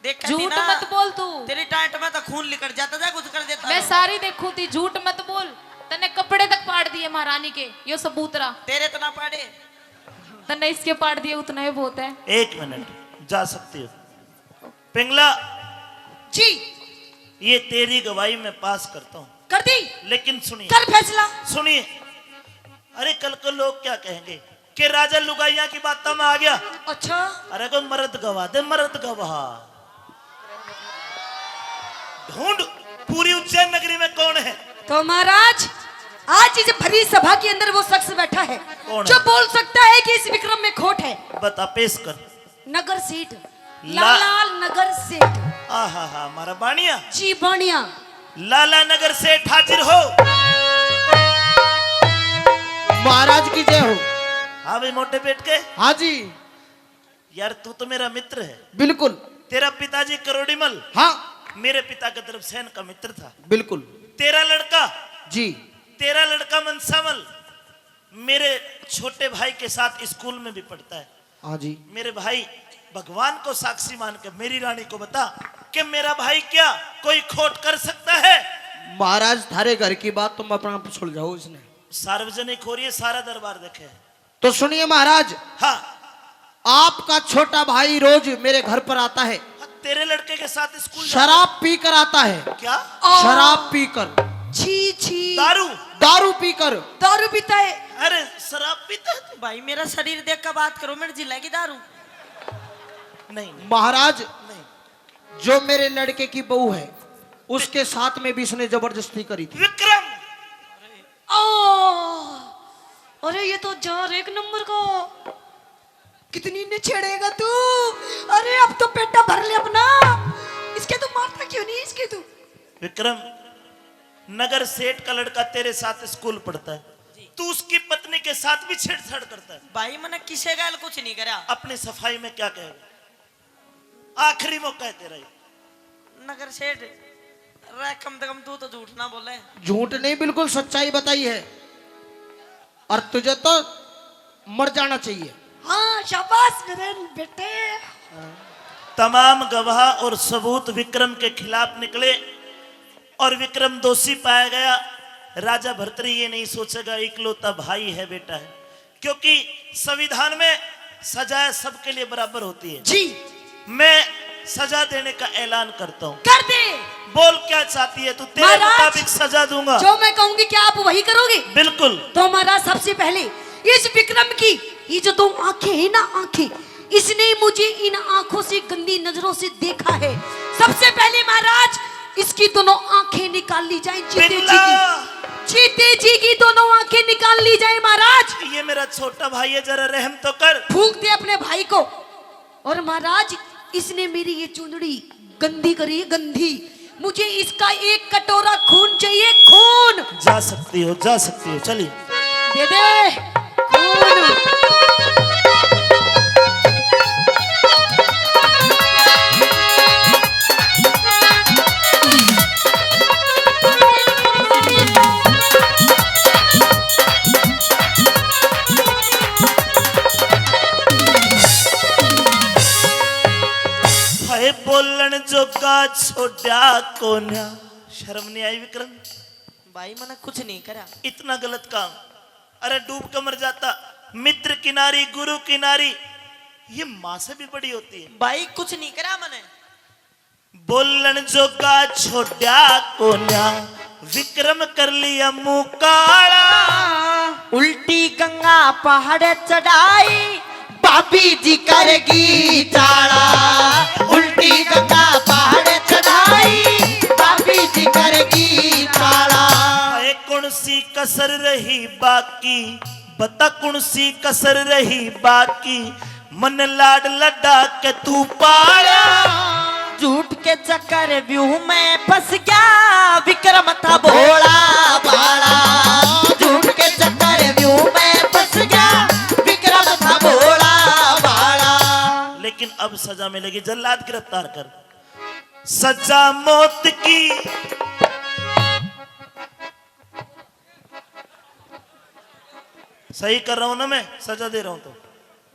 देख झूठ मत बोल तू। तेरी टाइट में तो खून निकल जाता था, कुछ कर देता। मैं सारी देखूं थी, झूठ मत बोल। तने कपड़े तक पाड़ दिए महारानी के, यो सबूत रहा। तेरे तो ना पाड़े, तने इसके पाड़ दिए, उतना ही बहुत है। 1 मिनट जा सकती हो। पिंगला जी ये तेरी गवाही मैं पास करता हूँ, कर दी, लेकिन सुनिए कर फैसला। सुनिए। अरे कल को लोग क्या कहेंगे कि राजा लुगाइया की बात में आ गया। अच्छा अरे को मर्द गवाह दे, मर्द गवाह ढूंढ पूरी उज्जैन नगरी में कौन है। तो महाराज आज इस भरी सभा के अंदर वो शख्स बैठा है कौन जो है? बोल सकता है कि इस विक्रम में खोट है। बता, पेश कर। नगर सेठ ला- लाला नगर सेठ। आहा हा हमारा बाणिया जी बाणिया। लाला नगर से हाजिर हो। महाराज की जय हो। हाँ भाई मोटे पेट के। हाँ जी यार तू तो मेरा मित्र है। बिल्कुल। तेरा पिताजी करोड़ीमल हाँ मेरे पिता गदरसेन का मित्र था। बिल्कुल तेरा लड़का जी। मनसामल मेरे छोटे भाई के साथ स्कूल में भी पढ़ता है। हाँ जी। मेरे भाई भगवान को साक्षी मान के मेरी रानी को बता कि मेरा भाई क्या कोई खोट कर सकता है। महाराज थारे घर की बात तुम अपना सुलझाओ, इसने सार्वजनिक हो रही है, सारा दरबार देखे। तो सुनिए महाराज, हाँ आपका छोटा भाई रोज मेरे घर पर आता है, तेरे लड़के के साथ स्कूल शराब पीकर आता है। क्या? शराब पीकर, छी छी। दारू दारू पीकर। दारू पीता है। अरे शराब पीता है तू? भाई मेरा शरीर देख कर बात करो, मेरे जिला की दारू। नहीं नहीं, महाराज नहीं। जो मेरे लड़के की बहू है उसके साथ में भी इसने जबरदस्ती करी थी। विक्रम अरे ये तो जार 1 नंबर का। कितनी ने छेड़ेगा तू? अरे अब तो पेटा भर ले अपना। इसके तू मारता क्यों नहीं इसके तू? विक्रम नगर सेठ का लड़का तेरे साथ स्कूल पढ़ता है, तू उसकी पत्नी के साथ भी छेड़छाड़ करता है। भाई मैंने किसे गाल कुछ नहीं करा। अपनी सफाई में क्या कहेगा? आखिरी मौका है तेरा ये। नगर सेठ रे, कम से कम तू तो झूठ ना बोले। झूठ नहीं, बिल्कुल सच्चाई बताई है, और तुझे तो मर जाना चाहिए। हाँ शाबाश मेरे बेटे। तमाम गवाह और सबूत विक्रम के खिलाफ निकले और विक्रम दोषी पाया गया। राजा भर्तृहरि ये नहीं सोचेगा इकलौता भाई है, बेटा है, क्योंकि संविधान में सजा सबके लिए बराबर होती है। जी मैं सजा देने का ऐलान करता हूँ। कर दे। बोल क्या चाहती है तू? तेरे महाराज, मुताबिक सजा दूंगा। जो मैं कहूंगी क्या आप वही करोगे? बिल्कुल। तो महाराज सबसे पहले इस विक्रम की ये जो 2 आंखें है ना, आंखें, इसने मुझे इन आंखों से गंदी नजरों से देखा है। सबसे पहले महाराज इसकी दोनों आंखें निकाल ली जाए। जीते जी की दोनों आंखें निकाल ली जाए महाराज। ये मेरा छोटा भाई है, जरा रहम तो कर। फूंक दे अपने भाई को। और महाराज इसने मेरी ये चुंदड़ी गंदी करी है, गंदी। मुझे इसका 1 कटोरा खून चाहिए, खून। जा सकती हो, जा सकती हो, चलिए। दे दे खून। हाय बोलन जोगा छोड़ा कोन्या। शर्म नहीं आई विक्रम? भाई मैंने कुछ नहीं करा। इतना गलत काम। अरे डूब कर मर जाता। मित्र किनारी गुरु किनारी, ये माँ से भी बड़ी होती है। भाई कुछ नहीं करा मैंने। बोलन जोगा छोड़ा कोन्या, विक्रम कर लिया मुंह काला। उल्टी गंगा पहाड़ चढ़ाई, भाभी जी करेगी चाड़ा। उल्टी गंगा पहाड़ चढ़ाई, भाभी जी करेगी चाड़ा। कौन सी कसर रही बाकी, बता कौन सी कसर रही बाकी, मन लाड लड्डा के तू पाया। झूठ के चक्कर व्यूह में फंस गया, विक्रम था भोला भाला। झूठ के चक्कर व्यूह में फंस गया, विक्रम था भोला लेकिन अब सजा मिलेगी। जल्लाद गिरफ्तार कर। सजा मौत की, सही कर रहा हूं ना मैं? सजा दे रहा हूं तो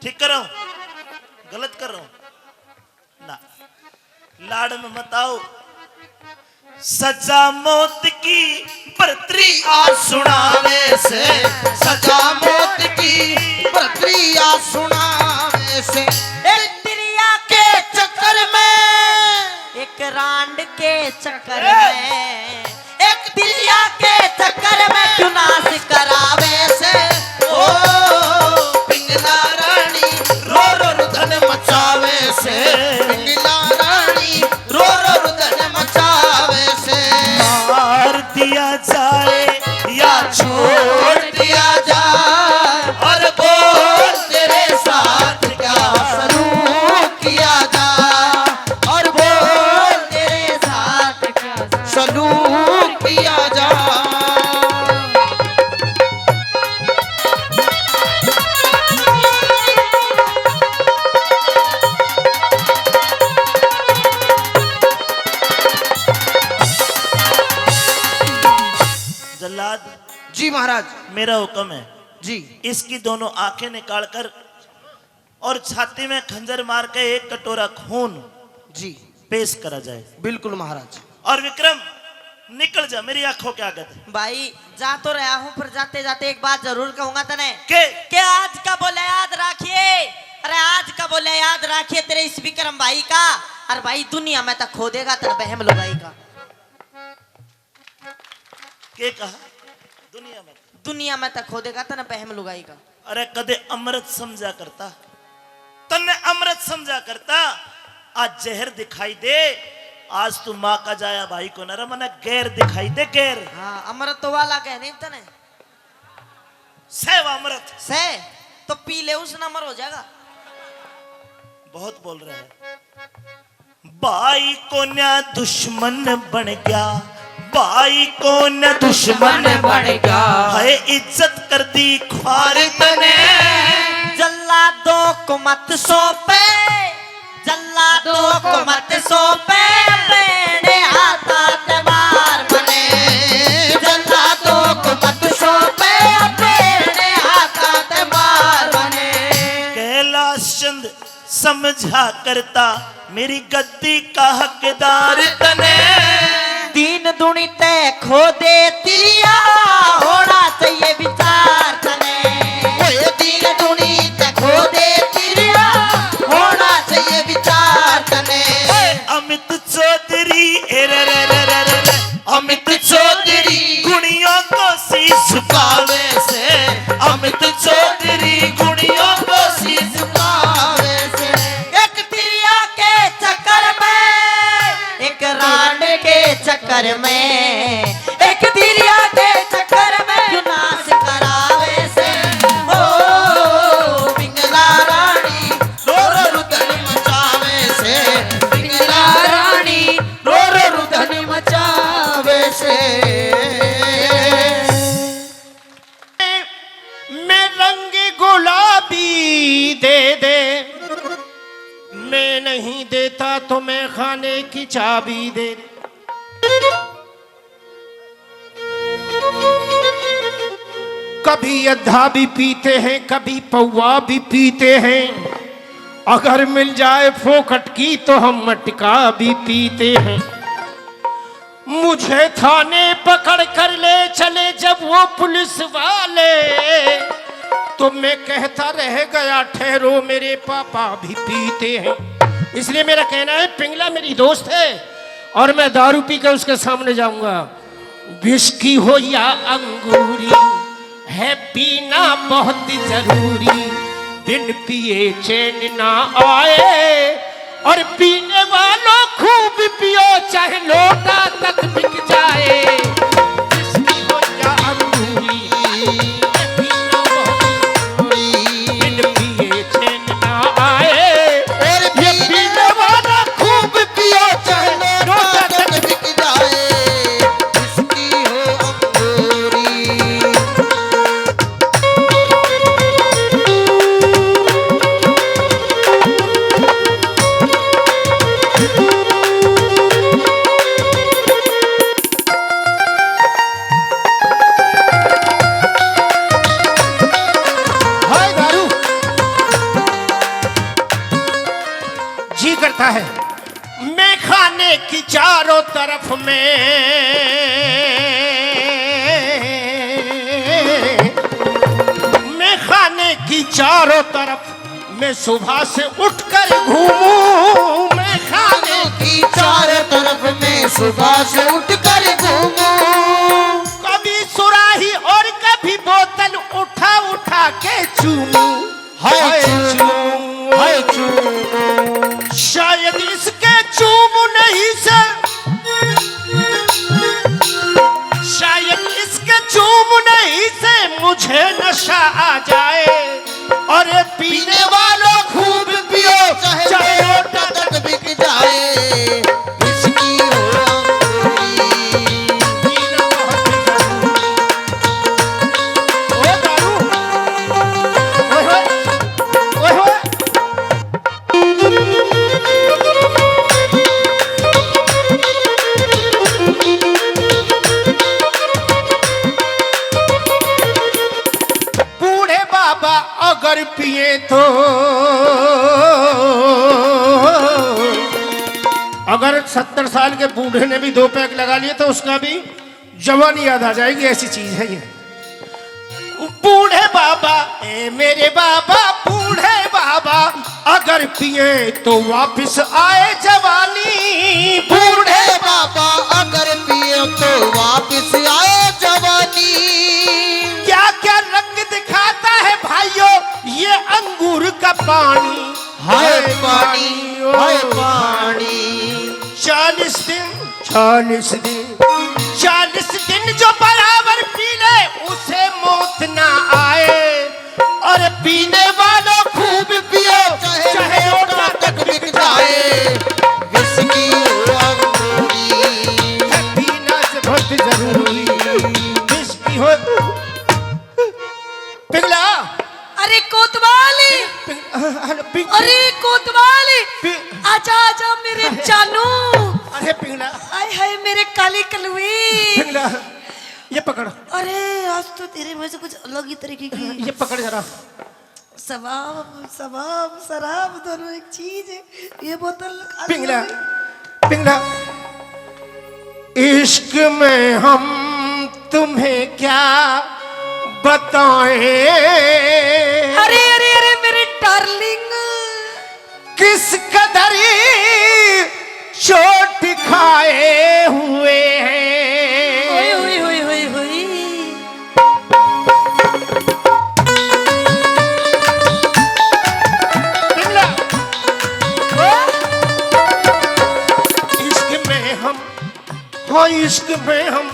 ठीक कर रहा हूं? गलत कर रहा हूं ना? लाड़ में मत आओ। सजा मौत की बरतरी आज सुनावे से, सजा मौत की प्रक्रिया सुनावे से, एक तिरिया के चक्कर में, एक रांड के चक्कर में, एक तिरिया के चक्कर में क्यों नाश करावे से। ओ पिंगला रानी रो रो रुदन मचावे से, पिंगला रानी रो रो रुदन मचावे से। मार दिया जाए या छोड़ दिया जाए और बोल तेरे साथ क्या सलूक किया जाए, और बोल तेरे साथ क्या सलूक किया जाए। जल्लाद, जी महाराज। मेरा हुक्म है, जी इसकी दोनों आंखें निकालकर और छाती में खंजर मार के एक कटोरा खून जी पेश करा जाए। बिल्कुल महाराज। और विक्रम निकल जा मेरी आंखों के आगे से। भाई जा तो रहा हूँ, पर जाते जाते एक बात जरूर कहूंगा तने के आज का बोले याद राखिए। अरे आज का बोले याद राखिए तेरे इस विक्रम भाई का। अरे भाई दुनिया में तक खो देगा तेरे बहम लो भाई का। के कहा? दुनिया में तक खो देगा तेरे बहम लुगाई का। अरे कदे अमृत समझा करता, तन्ने अमृत समझा करता। आज जहर दिखाई दे। आज तू माँ का जाया भाई को न मना गैर दिखाई दे, गैर। हाँ अमृत तो वाला कह नहीं तने सैव अमृत से तो पी ले उस नंबर हो जाएगा। बहुत बोल रहे हैं। भाई को न्या दुश्मन बन गया, भाई को न दुश्मन बन गया, है इज्जत कर दी ख्वार तने। जल्लादों को मत सौंपे, जल्लादों को मत सौंपे, अपने हाथ मार बने। जल्लादों को मत सौंपे, अपने हाथ मार बने। कैलाश चंद समझा करता मेरी गद्दी का हकदार तने। दीन दुनी तय खो दे तिरिया, होना चाहिए विचार तने। ओए दीन दुनी ते खो दे तिरिया, होना चाहिए विचार तने। अमित चौधरी अमित चौधरी गुणियों को शीश झुकावे से, अमित चौधरी गुणियों को शीश झुकावे से। एक तिरिया के चक्कर में, एक रांड के चक्कर में, एक तिरिया के चक्कर में क्यों नाश करावे से। ओ पिंगला रानी रो रो रुदन मचावे से, पिंगला रानी रो रो रुदन मचावे से। मैं रंग गुलाबी दे दे, मैं नहीं देता तो मैं खाने की चाबी दे दे। कभी अद्धा भी पीते हैं, कभी पौवा भी पीते हैं, अगर मिल जाए फोकट की तो हम मटका भी पीते हैं। मुझे थाने पकड़ कर ले चले जब वो पुलिस वाले, तो मैं कहता रह गया ठहरो मेरे पापा भी पीते हैं। इसलिए मेरा कहना है पिंगला मेरी दोस्त है और मैं दारू पी कर उसके सामने जाऊंगा। विस्की हो या अंगूरी है पीना बहुत जरूरी, बिन पिए चैन ना आए, और पीने वालों खूब पियो चाहे लोटा तक बिक जाए। विस्की हो या अंगूरी है पीना बहुत जरूरी, बिन पिए चैन ना आए, और ये पीने वाला खूब पियो चाहे लोटा तक बिक जाए। जिसकी हो अंगूरी। है, मैं खाने की चारों तरफ में, मैं खाने की चारों तरफ मैं सुबह से उठकर घूमूं, मैं खाने की चारों तरफ में सुबह से उठकर घूमूं, कभी सुराही और कभी बोतल उठा उठा के चूमूं, हाय चूमूं, हाय चूमूं। शायद इसके चूम नहीं से, शायद इसके चूम नहीं से मुझे नशा आ जाए, और पीने वालों खूब पियो चाहे लोटा तक बिक जाए, इसकी हो अंगूरी। पीना बहुत दारू, ओए होए, ओए होए। बूढ़े बाबा अगर पिए तो, अगर 70 साल के बूढ़े ने भी 2 पैक लगा लिए तो उसका भी जवानी याद आ जाएगी, ऐसी चीज है ये। बूढ़े बाबा, ए मेरे बाबा, बूढ़े बाबा अगर पिए तो वापस आए जवानी, बूढ़े बाबा अगर पिए तो वापस आए जवानी। क्या क्या रंग दिखाता है भाइयों ये अंगूर का पानी, हाय पानी, हाय पानी। 40 दिन, 40 दिन, 40 दिन जो बराबर पी ले उसे मौत ना आए, और पीने वालों खूब पियो चाहे लोटा तक बिक जाए, विस्की हो अंगूरी। है पीना से बहुत जरूरी, विस्की हो। पिघला, अरे कोतवाली, अरे कोतवाली, आजा आजा मेरे जानू, अरे पिघला, हाय हाय मेरे काली कलवी। पिघला, ये पकड़, अरे आज तो तेरे मुंह से कुछ अलग ही तरीके की ये पकड़ जरा। सवाब सवाब शराब दोनों एक चीज है, ये बोतल पिघला, पिघला। इश्क में हम तुम्हें क्या बताएं, अरे अरे अरे मेरे डार्लिंग, किस कदर चोट खाए हुए हैं। ओए ओए ओए ओए ओए, पिघला। इश्क में हम, हाँ इश्क में हम,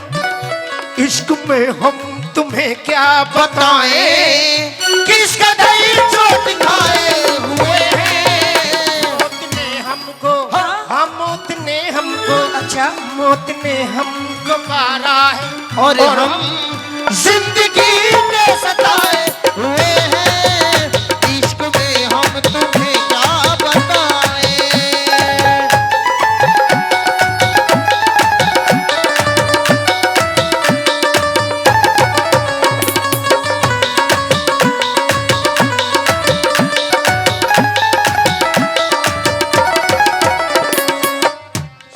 इश्क में हम तुम्हें क्या बताएं, किस कदर चोट खाए हुए हैं। मौत ने हमको, हाँ मौत ने हमको, अच्छा मौत ने हमको मारा है, और हम जिंदगी में सताए हुए हैं। इश्क में हम तुम्हें क्या बताएं।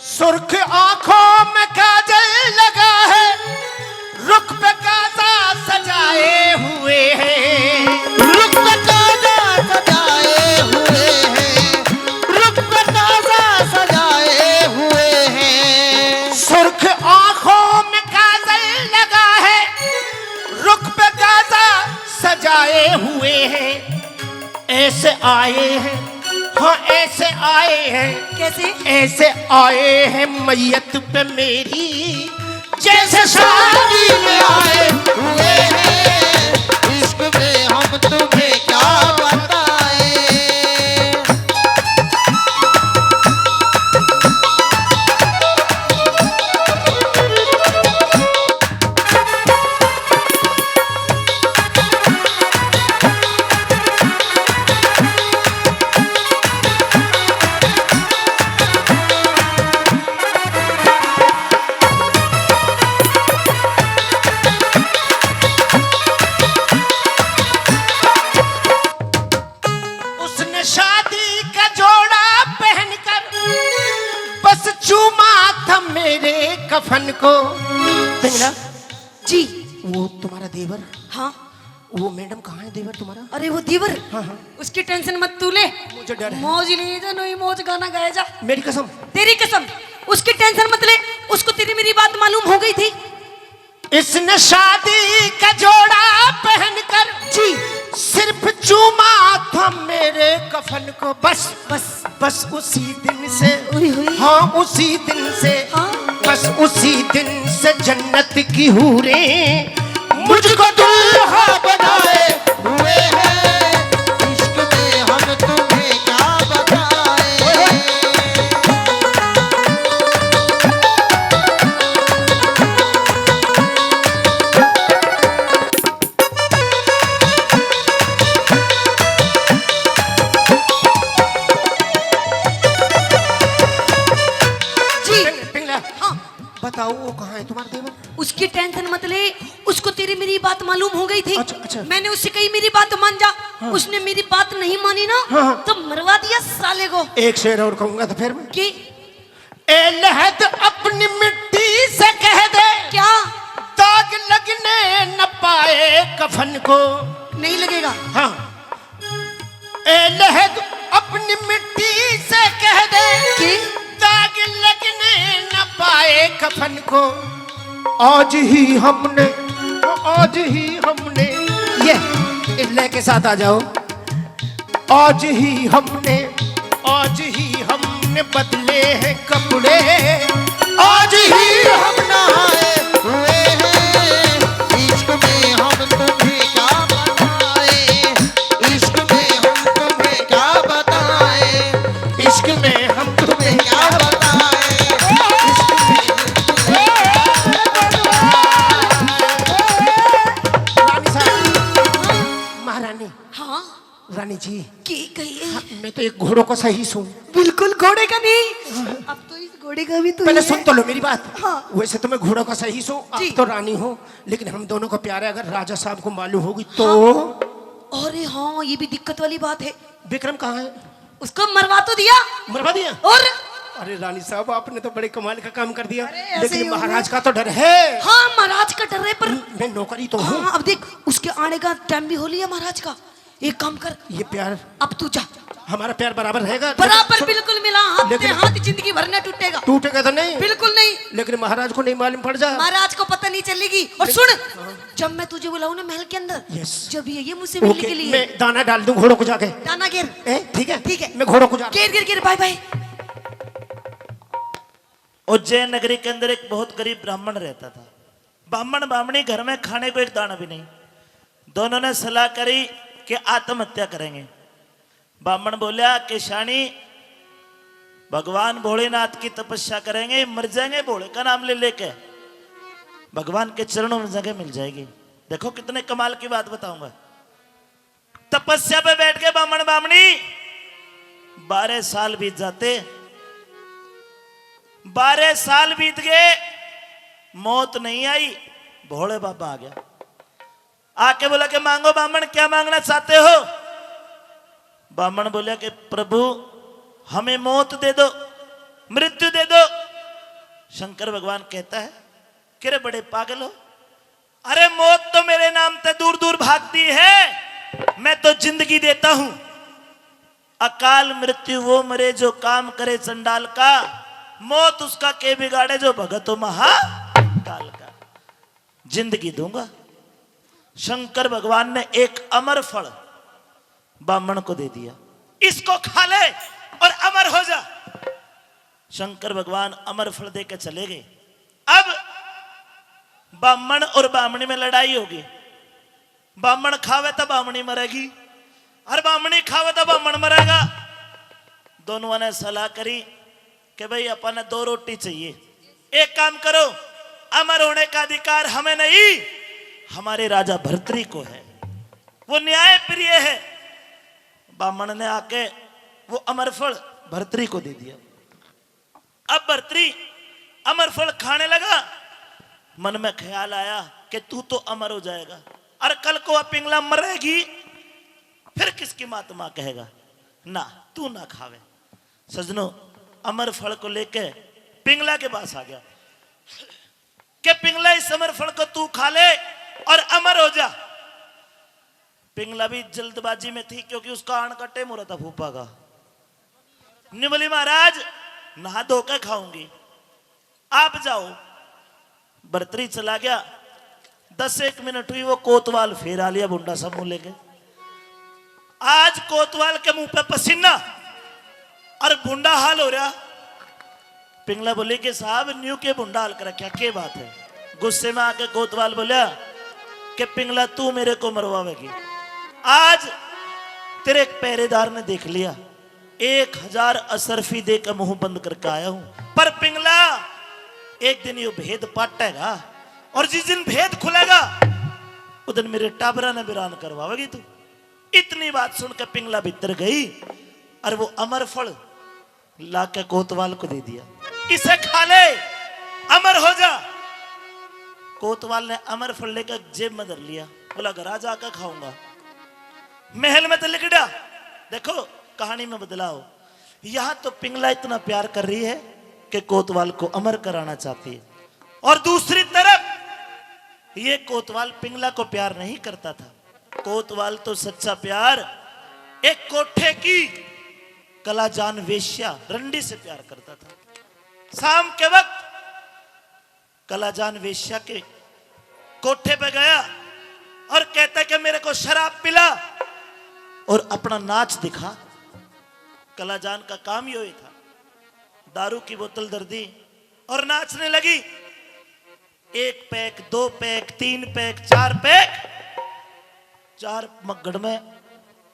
सुर्ख आंखों में काजल लगा है, रुख पे काजा सजाए हुए हैं, रुख पे ताजा सजाए हुए हैं। रुख पे ताजा सजाए हुए हैं। सुर्ख आंखों में काजल लगा है, रुख पे काजा सजाए हुए हैं, ऐसे आए हैं, हाँ ऐसे आए हैं, कैसे? ऐसे आए हैं मैयत पे मेरी जैसे शादी शादी में आए हुए हैं। इश्क में हम तुम्हें क्या बताएं। कफन को। पिंगला, जी वो तुम्हारा देवर, हाँ। वो मैडम कहाँ है देवर तुम्हारा? अरे वो दीवर, हाँ, हाँ। उसकी टेंशन मत तू ले। मुझे डर है। मौज ले जा, नहीं मौज गाना गाया जा। मेरी कसम। तेरी कसम, उसकी टेंशन मत ले। उसको तेरी मेरी बात मालूम हो गई थी। इसने शादी का जोड़ा पहनकर जी सिर्फ चूमा था मेरे कफन को। बस बस बस उसी दिन से, हुई हुई। हाँ उसी दिन से, हाँ। बस उसी दिन से जन्नत की हूरे मुझको दुल्हा बनाए हुए हैं। इश्क में हम तुम्हें क्या बताएं। जी पिंगला, हाँ। बताओ वो कहाँ है तुम्हारा देवर? उसकी टेंशन मत ले। उसको तेरी मेरी बात मालूम हो गई थी। अच्छा, अच्छा। मैंने उससे कही मेरी बात मान जा। उसने मेरी बात नहीं मानी ना, हाँ। तो मरवा दिया साले को। एक शेर और कहूंगा तो फिर मैं, कि ए लहद अपनी मिट्टी से कह दे, क्या दाग लगने न पाए कफन को। नहीं लगेगा? हाँ, ए लहद अपनी मिट्टी से कह दे कि दाग लगने न पाए कफन को। आज ही हमने ये इल्ले के साथ आ जाओ। आज ही हमने बदले हैं कपड़े, आज ही हम नहाए हुए हैं। इश्क में हम तुम्हें क्या बताएं। इश्क में हम तुम्हें क्या बताएं। इश्क में हम तुम्हें क्या बताएं। रानी साहब, महारानी, हाँ रानी जी, की कहिए। मैं तो एक घोड़ों को सही सुन। बिल्कुल घोड़े का नहीं। अब तो इस घोड़े का भी तो पहले ही है। सुन तो लो मेरी बात। हाँ। वैसे तो मैं घोड़ों का सही सो, जी। आप तो रानी हो, लेकिन हम दोनों का प्यार है। अगर राजा साहब को मालूम होगी तो। अरे हाँ, ये भी दिक्कत वाली बात है। विक्रम कहाँ है? उसको मरवा तो दिया। मरवा दिया? और अरे रानी साहब, आपने तो बड़े कमाल का काम कर दिया। अरे ऐसे ही लेकिन हो महाराज का तो डर है। हाँ, महाराज का डर है, पर मैं नौकरी तो हूँ। हाँ अब देख, उसके आने का टाइम भी हो लिया महाराज का। एक काम कर, ये प्यार, अब तू जा। हमारा प्यार बराबर रहेगा। बराबर लेकिन- बिल्कुल मिला। हाथ लेकिन- में हाथ, जिंदगी भर न टूटेगा। टूटेगा तो नहीं, बिल्कुल नहीं। लेकिन महाराज को नहीं मालूम पड़ जा। महाराज को पता नहीं चलेगी। और सुन, जब मैं तुझे बुलाऊं ना महल के अंदर, Yes. जब ये मुझसे मिलने ओके, के लिए मैं दाना डाल दूं घोड़ों को जाके। दाना गिर। ठीक है, ठीक है। मैं घोड़ों को जा। गिर गिर गिर, बाय बाय। उज्जैन नगरी के अंदर एक बहुत गरीब ब्राह्मण रहता था। ब्राह्मण ब्राह्मणी घर में खाने को एक दाना भी नहीं। दोनों ने सलाह करी कि आत्महत्या करेंगे। ब्राह्मण बोला कि शानी, भगवान भोलेनाथ की तपस्या करेंगे, मर जाएंगे, भोले का नाम ले लेके भगवान के चरणों में जगह मिल जाएगी। देखो कितने कमाल की बात बताऊंगा। तपस्या पे बैठ के ब्राह्मण ब्राह्मणी 12 साल बीत जाते। 12 साल बीत गए, मौत नहीं आई। भोले बाबा आ गया, आके बोला कि मांगो ब्राह्मण, क्या मांगना चाहते हो? ब्राह्मण बोला कि प्रभु हमें मौत दे दो, मृत्यु दे दो। शंकर भगवान कहता है कि रे बड़े पागल हो, अरे मौत तो मेरे नाम से दूर दूर भागती है, मैं तो जिंदगी देता हूं। अकाल मृत्यु वो मरे जो काम करे चंडाल का, मौत उसका के बिगाड़े जो भगतो महाकाल का। जिंदगी दूंगा। शंकर भगवान ने एक अमर फल ब्राह्मण को दे दिया, इसको खा ले और अमर हो जा। शंकर भगवान अमर फल देकर चले गए। अब ब्राह्मण और ब्राह्मणी में लड़ाई होगी। ब्राह्मण खावे तो ब्राह्मणी मरेगी, और ब्राह्मणी खावे तो ब्राह्मण मरेगा। दोनों ने सलाह करी कि भाई अपन 2 रोटी चाहिए। एक काम करो, अमर होने का अधिकार हमें नहीं, हमारे राजा भर्तृ को है, वो न्याय प्रिय है। ब्राह्मण ने आके वो अमर फल भर्तृ को दे दिया। अब भर्तृ अमर फल खाने लगा। मन में ख्याल आया कि तू तो अमर हो जाएगा, और कल को पिंगला मरेगी, फिर किसकी महात्मा कहेगा ना, तू ना खावे। सजनों, अमर फल को लेके पिंगला के पास आ गया कि पिंगला इस अमर फल को तू खा ले और अमर हो जा। पिंगला भी जल्दबाजी में थी क्योंकि उसका आण का टेम हो रहा था फूफा का। ने बोली महाराज नहा धो के खाऊंगी, आप जाओ। बर्तरी चला गया। 10-1 मिनट हुई, वो कोतवाल फेर आ लिया बुंडा सा मुंह लेके। आज कोतवाल के मुंह पे पसीना और बुंडा हाल हो रहा। पिंगला बोले कि साहब न्यू के बुंडा हाल कर रखा, क्या बात है? गुस्से में आके कोतवाल बोला कि पिंगला तू मेरे को मरवावेगी। आज तेरे एक पहरेदार ने देख लिया, 1000 असरफी दे के मुंह बंद करके आया हूं। पर पिंगला एक दिन ये भेद पाटेगा और जिस दिन भेद खुलेगा उस दिन मेरे टाबरा ने बिरान करवावेगी तू। इतनी बात सुनकर पिंगला भीतर गई और वो अमर फल ला के कोतवाल को दे दिया, इसे खा ले अमर हो जा। कोतवाल ने अमर फल लेकर जेब में धर लिया, बोला घर आ जाकर खाऊंगा। महल में तो लिख दिया। देखो कहानी में बदलाव। यहां तो पिंगला इतना प्यार कर रही है कि कोतवाल को अमर कराना चाहती है, और दूसरी तरफ ये कोतवाल पिंगला को प्यार नहीं करता था। कोतवाल तो सच्चा प्यार एक कोठे की कलाजान वेश्या रंडी से प्यार करता था। शाम के वक्त कलाजान वेश्या के कोठे पे गया और कहता कि मेरे को शराब पिला और अपना नाच दिखा। कलाजान का काम ही था, दारू की बोतल धर दी और नाचने लगी। 1 पैक, 2 पैक, 3 पैक, 4 पैक, 4 मग्गड़ में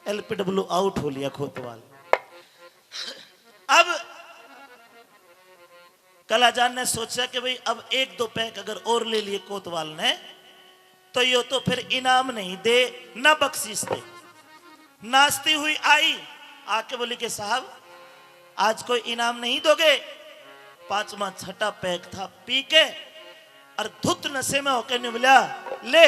LPW आउट हो लिया कोतवाल। अब कलाजान ने सोचा कि भाई अब 1-2 पैक अगर और ले लिए कोतवाल ने तो ये तो फिर इनाम नहीं दे ना बख्शीश दे। नाचती हुई आई, आके बोली कि साहब आज कोई इनाम नहीं दोगे? 5वां 6ठा पैक था, पी के और धुत नशे में होकर ने बोला ले।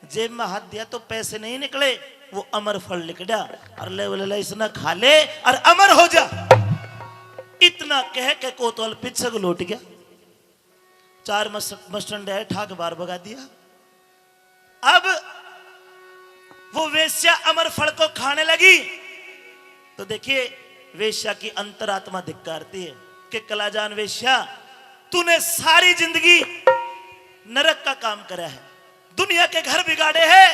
जेब में हाथ दिया तो पैसे नहीं निकले, वो अमर फल लिख दिया और ले बोले इसने खा ले और अमर हो जा। इतना कह के कोतवाल पीछे को लौट गया। 4 मस्टंड आए, ठाक बार भगा दिया। अब वो वेश्या अमर फल को खाने लगी तो देखिए वेश्या की अंतरात्मा धिक्कारती है कि कलाजान वेश्या तूने सारी जिंदगी नरक का काम करा है, दुनिया के घर बिगाड़े हैं,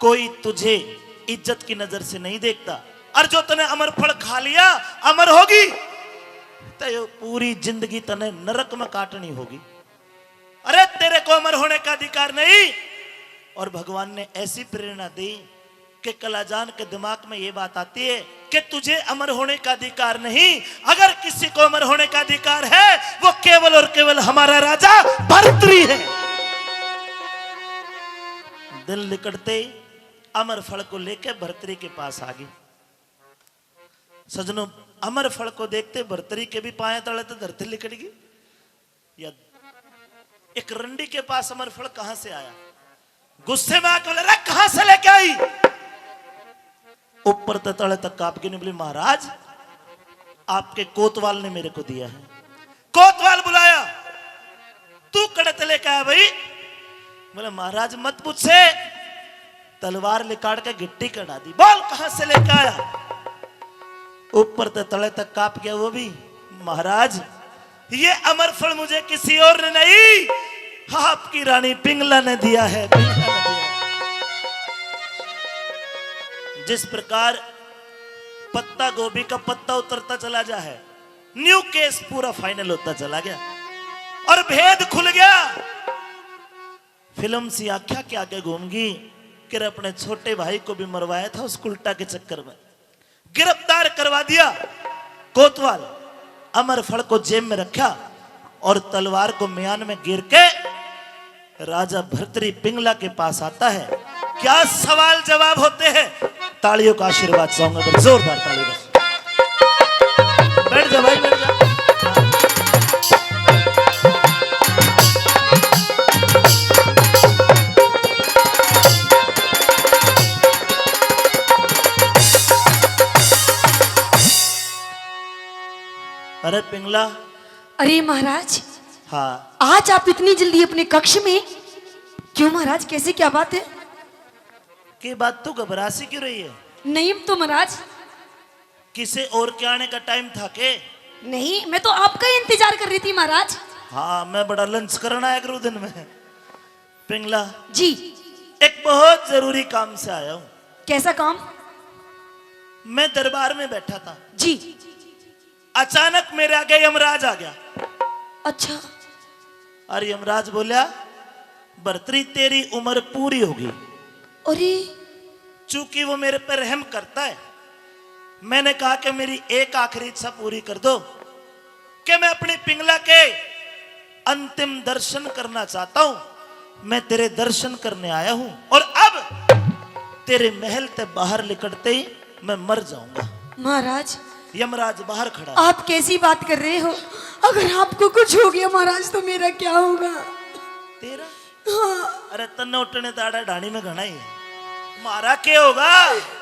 कोई तुझे इज्जत की नजर से नहीं देखता, और जो तने अमर फल खा लिया अमर होगी तो पूरी जिंदगी तने नरक में काटनी होगी। अरे तेरे को अमर होने का अधिकार नहीं। और भगवान ने ऐसी प्रेरणा दी कि कलाजान के दिमाग में यह बात आती है कि तुझे अमर होने का अधिकार नहीं, अगर किसी को अमर होने का अधिकार है वो केवल और केवल हमारा राजा भर्तृ है। दिल निकटते अमर फल को लेकर भर्तृ के पास आ गई। सजनों अमर फल को देखते भर्तृ के भी पाए तले तो धरती लिकट गई। या एक रंडी के पास अमर फल कहां से आया? गुस्से में आकर बोला कहां से लेके आई? ऊपर तले तक कांप के बोली महाराज आपके कोतवाल ने मेरे को दिया है। कोतवाल बुलाया, तू कड़त लेके आया भाई? बोले महाराज मत पूछे, तलवार निकाल के गिट्टी कटा दी। बोल कहां से लेके आया? ऊपर तले तक कांप गया वो भी। महाराज ये अमर फल मुझे किसी और ने नहीं, आपकी रानी पिंगला ने दिया है, पिंगला ने दिया है। जिस प्रकार पत्ता गोभी का पत्ता उतरता चला जा है, न्यू केस पूरा फाइनल होता चला गया और भेद खुल गया। फिल्म सी आख्या के आगे घूमगी कि अपने छोटे भाई को भी मरवाया था उस उल्टा के चक्कर में, गिरफ्तार करवा दिया। कोतवाल अमर फल को जेब में रखा और तलवार को म्यान में गिर के राजा भर्तृ पिंगला के पास आता है। क्या सवाल जवाब होते हैं? तालियों का आशीर्वाद चाहूंगा, जोरदार ताली बस। बैठ जा भाई, बैठ जा। अरे पिंगला, अरे महाराज हाँ आज आप इतनी जल्दी अपने कक्ष में क्यों महाराज? कैसे, क्या बात है? की बात तू घबरा सी क्यों रही है? नहीं तो महाराज, किसी और के आने का टाइम था के? नहीं, मैं तो आपका ही इंतजार कर रही थी महाराज। हाँ मैं बड़ा लंच करना आया करूँ दिन में। पिंगला जी। एक बहुत जरूरी काम से आया हूँ। कैसा काम? मैं दरबार में बैठा था, जी। अचानक मेरे आगे यमराज आ गया। अच्छा। और यमराज बोला, भर्तरी तेरी उम्र पूरी होगी। अरे चूंकि वो मेरे पर रहम करता है, मैंने कहा कि मेरी एक आखिरी इच्छा पूरी कर दो कि मैं अपनी पिंगला के अंतिम दर्शन करना चाहता हूं। मैं तेरे दर्शन करने आया हूं और अब तेरे महल से बाहर निकलते ही मैं मर जाऊंगा। महाराज, यमराज बाहर खड़ा है। आप कैसी बात कर रहे हो? अगर आपको कुछ हो गया महाराज तो मेरा क्या होगा? तेरा? हाँ। अरे तन्ने उठने ताड़ा ढाणी में घना ही है, मारा क्या होगा?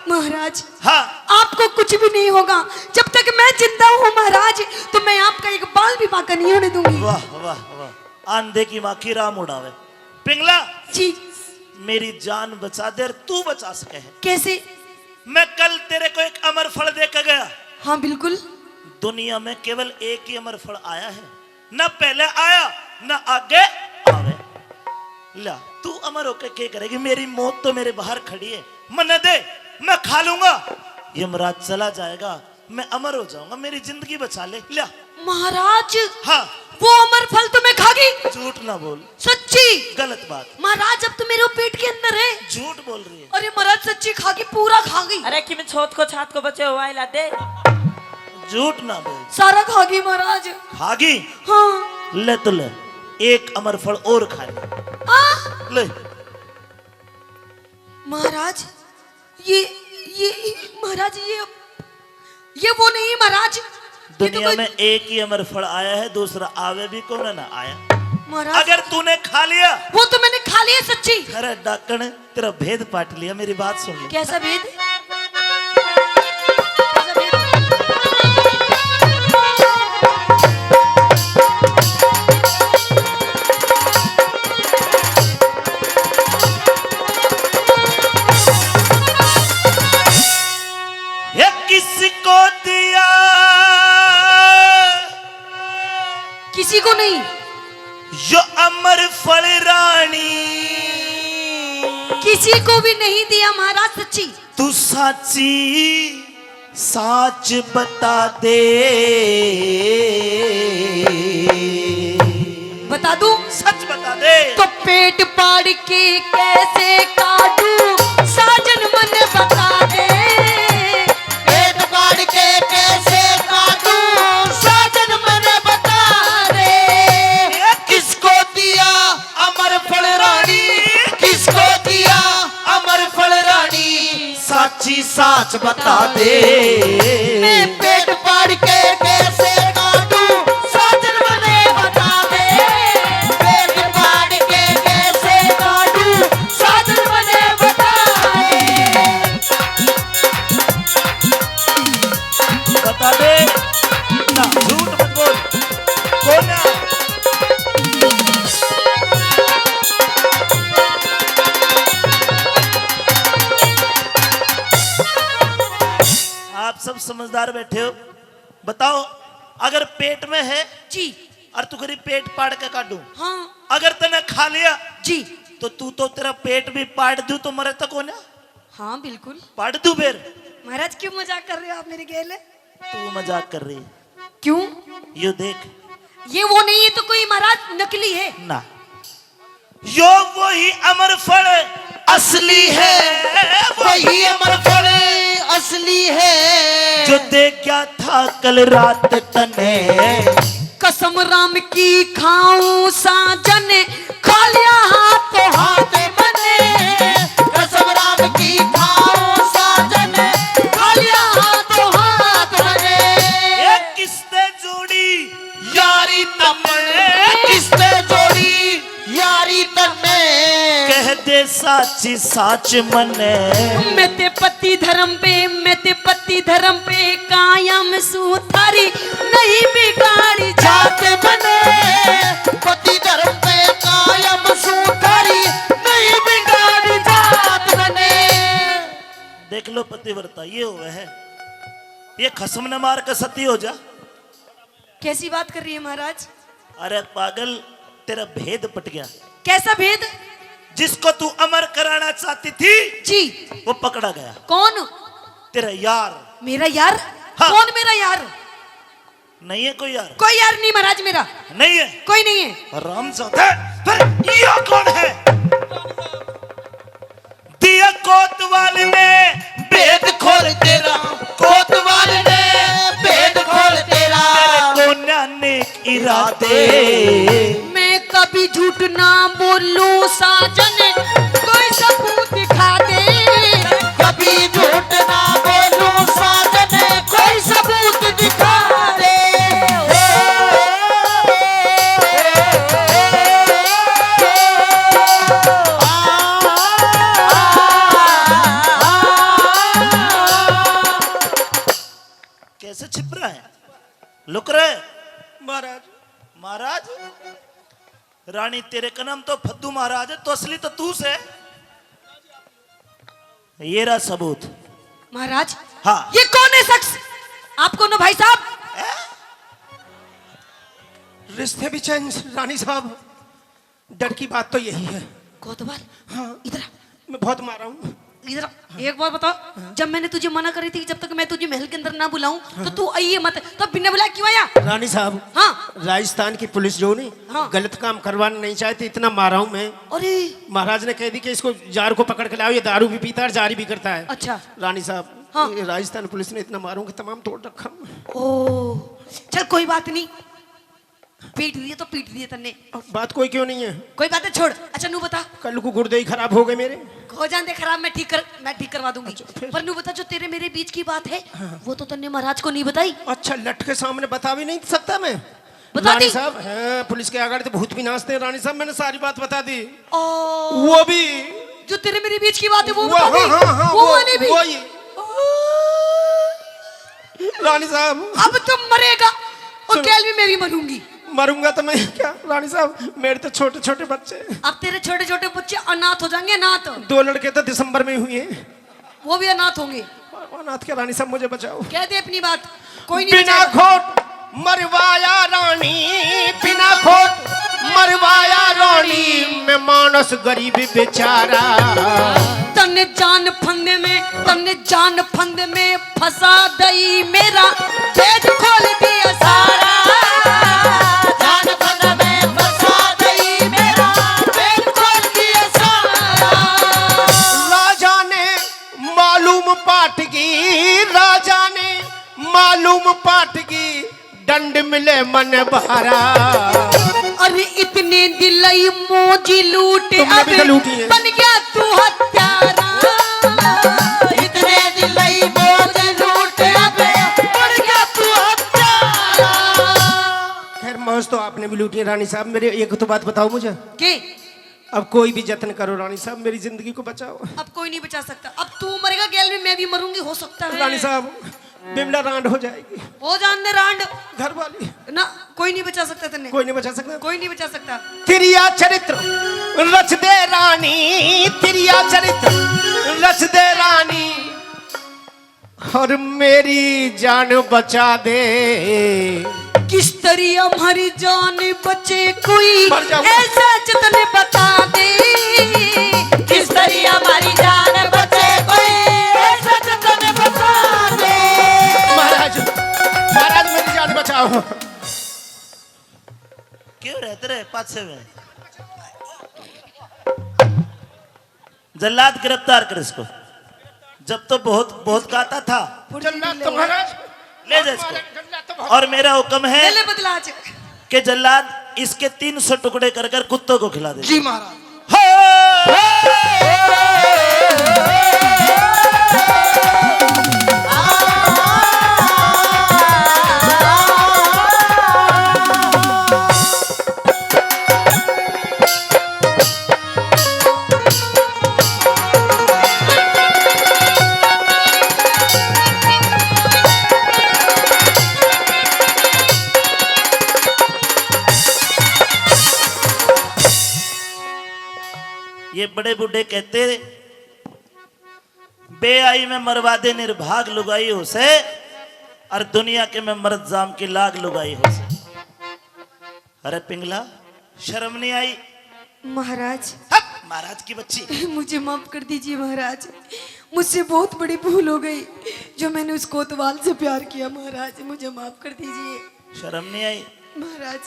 महाराज, हाँ आपको कुछ भी नहीं होगा। जब तक मैं जिंदा हूँ महाराज, तो मैं आपका एक बाल भी बांका नहीं होने दूंगी। वाह वाह वाह, आंधे की माँ की राम उड़ावे। पिंगला जी। मेरी जान बचा दे और तू बचा सके है। कैसे? मैं कल तेरे को एक अमर फल देकर गया। हाँ बिल्कुल। दुनिया में केवल एक ही अमर फल आया है, न पहले आया न आगे आवे। ला तू अमर होके क्या करेगी? मेरी मौत तो मेरे बाहर खड़ी है, मन दे मैं खा लूंगा। यमराज चला जाएगा, मैं अमर हो जाऊंगा, मेरी जिंदगी बचा ले। लिया महाराज, हाँ वो अमर फल तो मैं खा गई। झूठ ना बोल। सच्ची? गलत बात। महाराज अब तो मेरे पेट के अंदर है। झूठ बोल रही है। अरे महाराज सच्ची खा गई, पूरा खा गई। अरे कि मैं छोट को छात को बचे हुआ लाते। झूठ ना बोल। सारा खा गई महाराज। खागी? हाँ। ले तो ले, एक अमर फल और खा ले। ले। महाराज ये महाराज ये वो नहीं महाराज। ये तो दुनिया कोई- में एक ही अमर फल आया है, दूसरा आवे भी कौन ना आया। महाराज अगर तूने खा लिया, वो तो मैंने खा लिया सच्ची। अरे डाकण तेरा भेद पाट लिया। मेरी बात सुन ले। कैसा भेद? ये किसको दिया? किसी को नहीं। जो अमर फल रानी, किसी को भी नहीं दिया महाराज सच्ची। तू साची साच बता दे। बता दूं? सच बता दे। तो पेट पाड़ के कैसे काटूं साजन मन बता दे। पेट फाड़ के कैसे काटूं साजन मैंने बता दे। किसको दिया अमर फल रानी, किसको दिया अमर फल रानी, साची साच बता दे। मैं पेट फाड़ के कैसे काटूं साजन मैंने बता दे। पेट फाड़ के कैसे काटूं साजन मैंने बता दे। बता दे ना, झूठ मत बोल। कौन है? आप सब समझदार बैठे हो, बताओ अगर पेट में है जी। और तू करी पेट पाड़ के काटूं, हाँ अगर तने खा लिया जी। तो तू तो तेरा पेट भी पाड़ दू तो मरे तो कौन है? हाँ बिल्कुल। पाड़ दू फिर। महाराज क्यों मजाक कर रहे हो आप मेरे गेले? तू मजाक कर रही है। क्यों? यो देख ये वो नहीं है तो कोई महाराज नकली है। ना, यो वही अमर फल असली है। वही अमर फल असली है जो दे क्या था कल रात तने। कसम राम की खाऊं साजन खा लिया हाथों हाथ बने। कसम राम की खाओ साजन खा लिया हाथों हाथ बने। ये किसने जोड़ी यारी तमने, किसने जोड़ी यारी तमने। कह दे साची साच मने मैं ते पति धर्म पे कायम सू थारी नहीं बिगाड़ी जात बने पति धर्म पे कायम सूठारी नहीं बिगाड़ी जात बने। देख लो पतिव्रता ये हुआ है, ये खसम न मार कर सती हो जा। कैसी बात कर रही है महाराज? अरे पागल, तेरा भेद पट गया। कैसा भेद? जिसको तू अमर कराना चाहती थी जी। वो पकड़ा गया। कौन? तेरा यार। मेरा यार? हाँ। कौन मेरा यार? नहीं है कोई यार? कोई यार नहीं महाराज, मेरा नहीं है? कोई नहीं है। रामजादा, फिर ये कौन है? दिया कोतवाल ने भेद खोल तेरा, कोतवाल ने भेद खोल तेरा। तेरे को नानेक इरादे। मैं कभी झूठ ना बोलूं साजन, कोई सबूत दिखा दे। कभी झूठ ना बोलूं साजन, कोई सबूत दिखा दे। कैसे छिप रहा है, लुक रहे? महाराज महाराज, रानी तेरे का नाम तो फद्दू महाराज है, तो असली तो तू से। ये रहा सबूत। महाराज हाँ। ये कौन है शख्स? आप कौन हो भाई साहब? रिश्ते भी चेंज रानी साहब। डर की बात तो यही है। कोतवाल, हाँ। इधर आ, मैं बहुत मारा हूँ। इधर आ। एक बात बताओ, जब मैंने तुझे मना करी थी कि जब तक मैं तुझे महल के अंदर ना बुलाऊं तो तू आइए मत, तब बिना बुलाए क्यों आया? रानी साहब, हाँ। राजस्थान की पुलिस जो नहीं, हाँ। गलत काम करवाना नहीं चाहती, इतना मारा हूँ मैं। अरे महाराज ने कह दी कि इसको जार को पकड़ के लाओ, ये दारू भी पीता है और जारी भी करता है। अच्छा। रानी साहब, हाँ। ये राजस्थान पुलिस ने इतना मारूं कि तमाम तोड़ रखा। ओ चल कोई बात नहीं, पीट दिए तो पीट दिए तन्ने, अब बात कोई क्यों नहीं है? कोई बात है छोड़। अच्छा नू बता, कल को गुर्दे ही खराब हो गए मेरे। हो जान दे खराब, मैं ठीक करवा दूंगी। फिर? पर नू बता, जो तेरे मेरे बीच की बात है वो तो तन्ने महाराज को नहीं बताई। अच्छा, लट के सामने बता भी नहीं सकता मैं? बता रानी दी। साहब, हाँ, पुलिस के आगे तो भूत भी नाचते हैं। रानी साहब, मैंने सारी बात बता दी। ओ वो भी, जो तेरे मेरे बीच की बात है वो वो, बता दी। हाँ, हाँ, हाँ, वो वाली भी। वही। रानी साहब, अब तुम मरेगा और सुनो। कैल भी मैं भी मरूंगी। मरूंगा तो मैं क्या रानी साहब, मेरे तो छोटे छोटे बच्चे। अब तेरे छोटे छोटे बच्चे अनाथ हो जाएंगे। अनाथ? 2 लड़के तो दिसंबर में हुए हैं। वो भी अनाथ होंगे। अनाथ के रानी साहब, मुझे बचाओ। कह दे अपनी बात, कोई नहीं बिना बचाएगा। खोट मरवाया रानी, बिना खोट मरवाया रानी, मैं मानस गरीब बेचारा। तन्ने जान फंद में फंसा दई, मेरा भेद खोल दिया सारा। जान फंद में फंसा दई, मेरा भेद खोल दिया सारा। राजा ने मालूम पाटगी, राजा ने मालूम पाटगी, दंड मिले मन भारा। अरे इतने दिलई मोजी लूटे, तुमने भी तो लूटी है। बन गया तू हत्यारा। इतने दिलई मौज लूटे, बढ़ गया तू हत्यारा। खैर, मौज तो आपने भी लूटी है रानी साहब। मेरे एक तो बात बताओ मुझे, के अब कोई भी जतन करो रानी साहब, मेरी जिंदगी को बचाओ। अब कोई नहीं बचा सकता। अब तू मरेगा गैल में, मैं भी मरूंगी। हो सकता है रानी साहब, बिमला रांड हो जाएगी। हो जान दे रांड घर वाली, ना, कोई नहीं बचा सकता तेने, कोई नहीं बचा सकता। कोई नहीं बचा सकता। तिरिया चरित्र रच दे रानी, तिरिया चरित्र रच दे रानी, और मेरी जान बचा दे। किस तरह हमारी जान बचे, कोई मर जाऊंगा। ऐसा जतन बता दे। किस तरह हमारी जान बचे, कोई ऐसा जतन बता दे। महाराज, महाराज मेरी जान बचाओ। क्यों रहते रहे पाछे में? जल्लाद गिरफ्तार कर इसको। जब तो बहुत बहुत गाता था। जल्लाद तो महाराज, ले जा इसको। और मेरा हुक्म है ले बदला आज। कि जल्लाद इसके 300 टुकड़े कर कर कुत्तों को खिला दे। जी महाराज। बड़े बूढ़े कहते, बेआई में मरवा दे निर्भाग लुगाई हो से, और दुनिया के में मर्द जाम की लाग लुगाई हो से। अरे पिंगला, शर्म नहीं आई? महाराज, महाराज की बच्ची, मुझे माफ कर दीजिए महाराज, मुझसे बहुत बड़ी भूल हो गई जो मैंने उस कोतवाल से प्यार किया। महाराज मुझे माफ कर दीजिए शर्म नहीं आई? महाराज।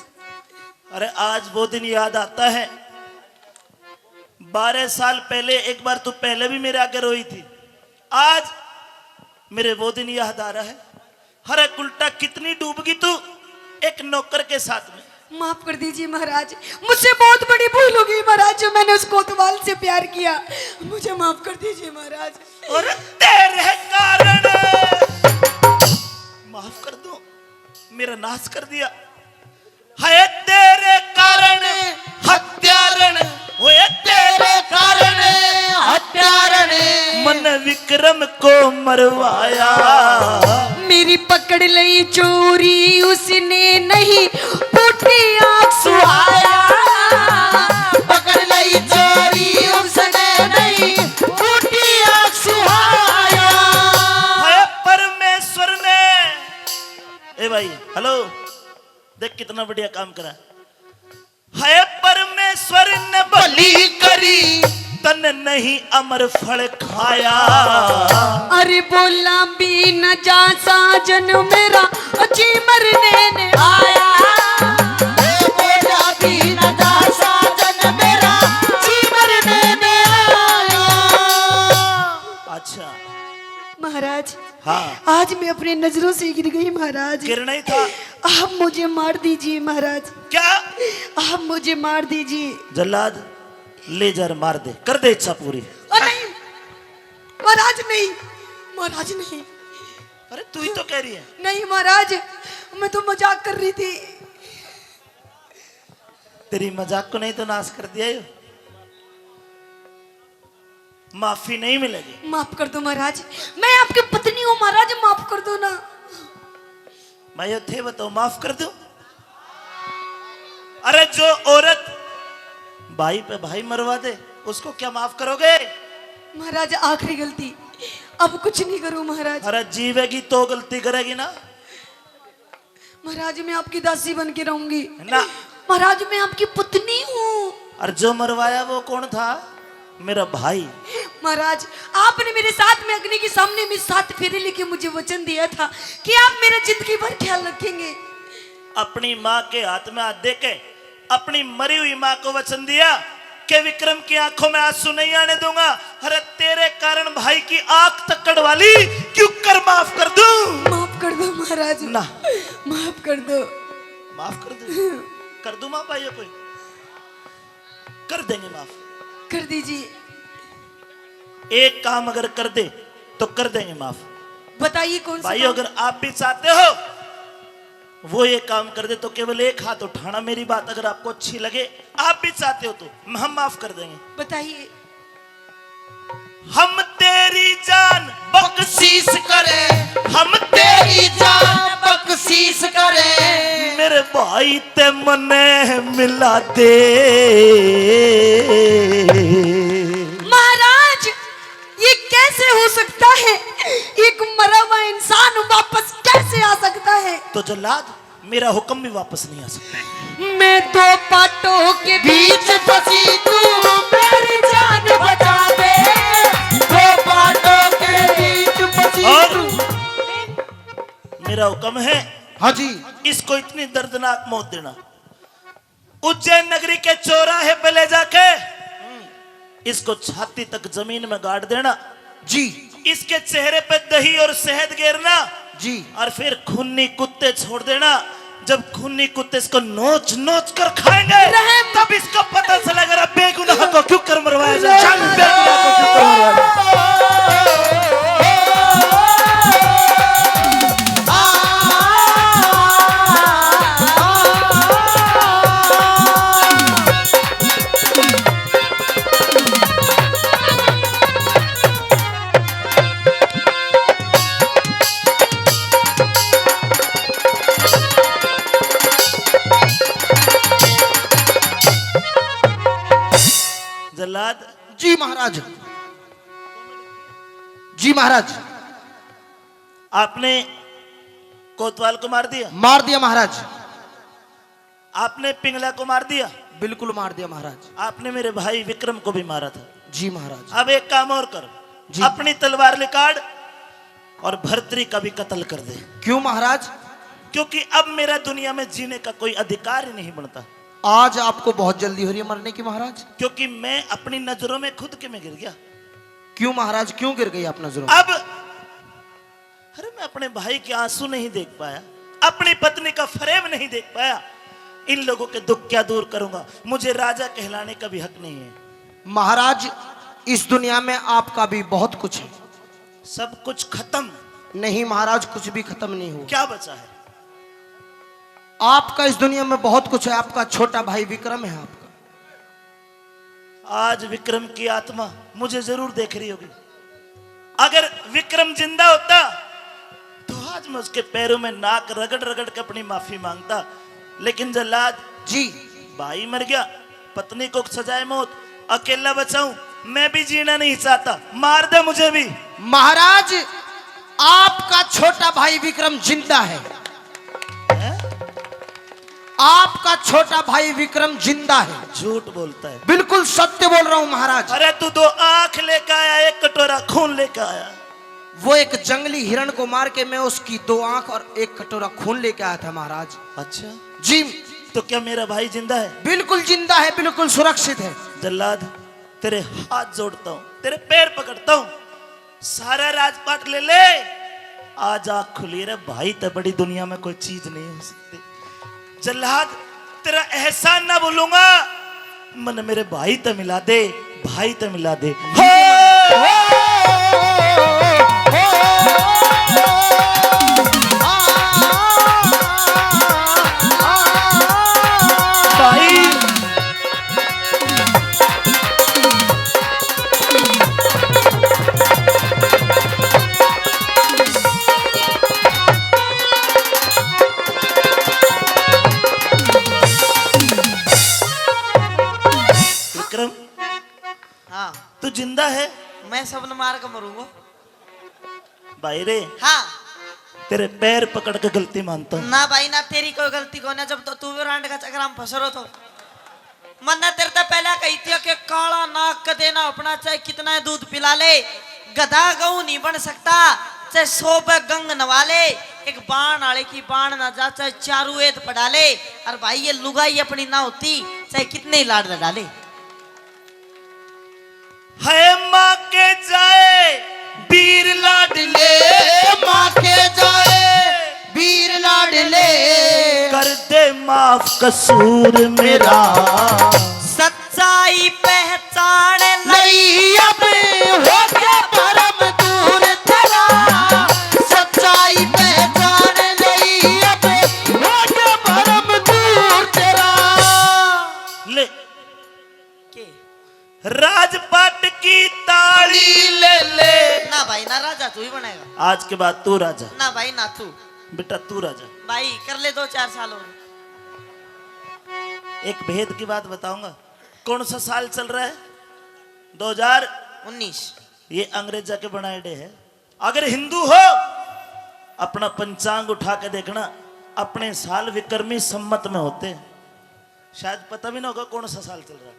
अरे आज वो दिन याद आता है, 12 साल पहले एक बार तू पहले भी मेरे आगे रोई थी, आज मेरे वो दिन याद आ रहा है। अरे उल्टा कितनी डूबगी तू एक नौकर के साथ में। माफ कर दीजिए महाराज, मुझसे बहुत बड़ी भूल हो गई महाराज जो मैंने उस कोतवाल से प्यार किया। मुझे माफ कर दीजिए महाराज। और तेरे कारण माफ कर दो, मेरा नाश कर दिया है। तेरे कारण हत्यारण हुए, तेरे कारण हत्यारण मन विक्रम को मरवाया। मेरी पकड़ लई चोरी उसने नहीं फूटी आंख सुहाया। पकड़ लई चोरी उसने नहीं फूटी आंख सुहाया। है परमेश्वर ने, ए भाई हेलो, देख कितना बढ़िया काम करा है। परमेश्वर ने बलि करी, तन नहीं अमर फल खाया। अरे बोला भी न जा साजन मेरा अजी मरने ने आया। बोला भी न जा साजन मेरा जी मरने ने आया। अच्छा महाराज, हाँ, आज मैं अपनी नजरों से गिर गई महाराज। गिरना ही था। आप मुझे मार दीजिए महाराज, क्या? आप मुझे मार दीजिए। जल्लाद ले जा, मार दे, कर दे इच्छा पूरी। नहीं महाराज, नहीं महाराज, नहीं। अरे तू ही तो कह रही है। नहीं महाराज, मैं तो मजाक कर रही थी। तेरी मजाक को नहीं तो नाश कर दिया ये। माफी नहीं मिलेगी। माफ कर दो महाराज, मैं आपकी पत्नी हूँ महाराज, माफ कर दो ना। मैं ये थे बताओ, माफ कर दूं? अरे जो औरत भाई पे भाई मरवा दे उसको क्या माफ करोगे? महाराज आखिरी गलती, अब कुछ नहीं करूँ महाराज। अरे जीवेगी तो गलती करेगी ना। महाराज मैं आपकी दासी बन के रहूंगी ना। महाराज, मैं आपकी पत्नी हूँ। और जो मरवाया वो कौन था? मेरा भाई। महाराज आपने मेरे साथ में अग्नि के सामने में 7 फेरे लेके मुझे वचन दिया था कि आप मेरा जिंदगी भर ख्याल रखेंगे। अपनी माँ के हाथ में हाथ देके अपनी मरी हुई माँ को वचन दिया कि विक्रम की आंखों में आंसू नहीं आने दूंगा। अरे तेरे कारण भाई की आंख तक कड़वा ली, क्यों कर माफ कर दूं? माफ कर दो महाराज ना। माफ कर दो। माफ कर दूं? कर दूं माफ भाइयों? कोई कर देंगे माफ। कर दीजिए। एक काम अगर कर दे तो कर देंगे माफ। बताइए कौन सा भाई काम? अगर आप भी चाहते हो वो ये काम कर दे तो केवल एक हाथ उठाना। मेरी बात अगर आपको अच्छी लगे, आप भी चाहते हो तो हम माफ कर देंगे। बताइए। हम तेरी जान बख्शीश करे, हम तेरी जान बख्शीश करे। मेरे भाई ते मने मिला दे। महाराज ये कैसे हो सकता है? एक मरा हुआ इंसान वापस कैसे आ सकता है? तो जल्लाद मेरा हुक्म भी वापस नहीं आ सकता। मैं 2 पाटों के बीच फंसी तू मेरी जान बचा दे। 2 पाटों के बीच फंसी और तू। मेरा हुक्म है, हाँ जी, इसको इतनी दर्दनाक मौत देना, उज्जैन नगरी के चौराहे पे ले जाके इसको छाती तक जमीन में गाड़ देना जी, इसके चेहरे पे दही और शहद गेरना जी, और फिर खूनी कुत्ते छोड़ देना। जब खूनी कुत्ते इसको नोच नोच कर खाएंगे तब इसको पता चलेगा बेगुनाह को क्यों कर मरवाया जाए। चल, बेगुनाह को क्यों कर मरवाया जाए। जल्लाद जी महाराज। जी महाराज। आपने कोतवाल को मार दिया, मार दिया महाराज। आपने पिंगला को मार दिया, बिल्कुल मार दिया महाराज। आपने मेरे भाई विक्रम को भी मारा था। जी महाराज। अब एक काम और कर, जी। अपनी तलवार निकाल और भर्तरी का भी कत्ल कर दे, क्यों महाराज? क्योंकि अब मेरा दुनिया में जीने का कोई अधिकार ही नहीं बनता। आज आपको बहुत जल्दी हो रही है मरने की महाराज। क्योंकि मैं अपनी नजरों में खुद के में गिर गया। क्यों महाराज, क्यों गिर गई आप नजरों में? अब अरे मैं अपने भाई के आंसू नहीं देख पाया, अपनी पत्नी का फरेब नहीं देख पाया। इन लोगों के दुख क्या दूर करूंगा? मुझे राजा कहलाने का भी हक नहीं है। महाराज इस दुनिया में आपका भी बहुत कुछ है। सब कुछ खत्म। नहीं महाराज, कुछ भी खत्म नहीं हुआ। क्या बचा है? आपका इस दुनिया में बहुत कुछ है। आपका छोटा भाई विक्रम है आपका। आज विक्रम की आत्मा मुझे जरूर देख रही होगी। अगर विक्रम जिंदा होता तो आज मैं उसके पैरों में नाक रगड़ रगड़ के अपनी माफी मांगता। लेकिन जल्लाद जी। भाई मर गया, पत्नी को सजाए मौत, अकेला बचाऊं, मैं भी जीना नहीं चाहता, मार दे मुझे भी। महाराज आपका छोटा भाई विक्रम जिंदा है। आपका छोटा भाई विक्रम जिंदा है। झूठ बोलता है। बिल्कुल सत्य बोल रहा हूं महाराज। अरे तू 2 आंख लेकर आया, 1 कटोरा खून लेकर आया। वो एक जंगली हिरण को मार के मैं उसकी 2 आंख और 1 कटोरा खून लेके आया था महाराज। अच्छा जी। तो क्या मेरा भाई जिंदा है? बिल्कुल जिंदा है, बिल्कुल सुरक्षित है। जल्लाद तेरे हाथ जोड़ता हूं, तेरे पैर पकड़ता हूं, सारा राजपाट ले ले। आज आंख खुली रे भाई, तो बड़ी दुनिया में कोई चीज नहीं हो सकती। जल्लाद तेरा एहसान ना भूलूंगा, मन मेरे भाई तो मिला दे, भाई तो मिला दे। भाई विक्रम, हाँ तू जिंदा है? मैं सबने मार कर मरूंगा। भाई रे, हाँ तेरे पैर पकड़ के गलती मानता हूँ। ना भाई ना, तेरी कोई गलती को ना। जब तो तू भी रांड का चक्कर हम फंसरो तो मन ने तेरे तो पहले कही थी कि काला नाक का देना अपना, चाहे कितना दूध पिला ले, गधा गऊ नहीं बन सकता। चाहे 100 पे गंग नवा ले, एक बाण आले की बाण ना जा, चाहे चारू वेद पढ़ा ले। और भाई ये लुगाई अपनी ना होती, चाहे कितने ही लाड डाले। है माँ के जाए वीर लाडले, माँ के जाए वीर लाडले, कर दे माफ कसूर मेरा। सच्चाई पहचान नहीं अब हो गया परम दूर तेरा। सच्चाई पहचान नहीं अब हो गया परम दूर तेरा। ले के राजपाट की ताली ले ले। ना भाई ना, राजा तू ही बनेगा। आज के बाद तू राजा। ना भाई ना तू। बेटा तू राजा। भाई कर ले 2-4 साल और। एक भेद की बात बताऊंगा। कौन सा साल चल रहा है? 2019। ये अंग्रेज जाके बनाए डे है। अगर हिंदू हो अपना पंचांग उठा के देखना, अपने साल विक्रमी सम्मत में होते हैं। शायद पता भी ना होगा कौन सा साल चल रहा है।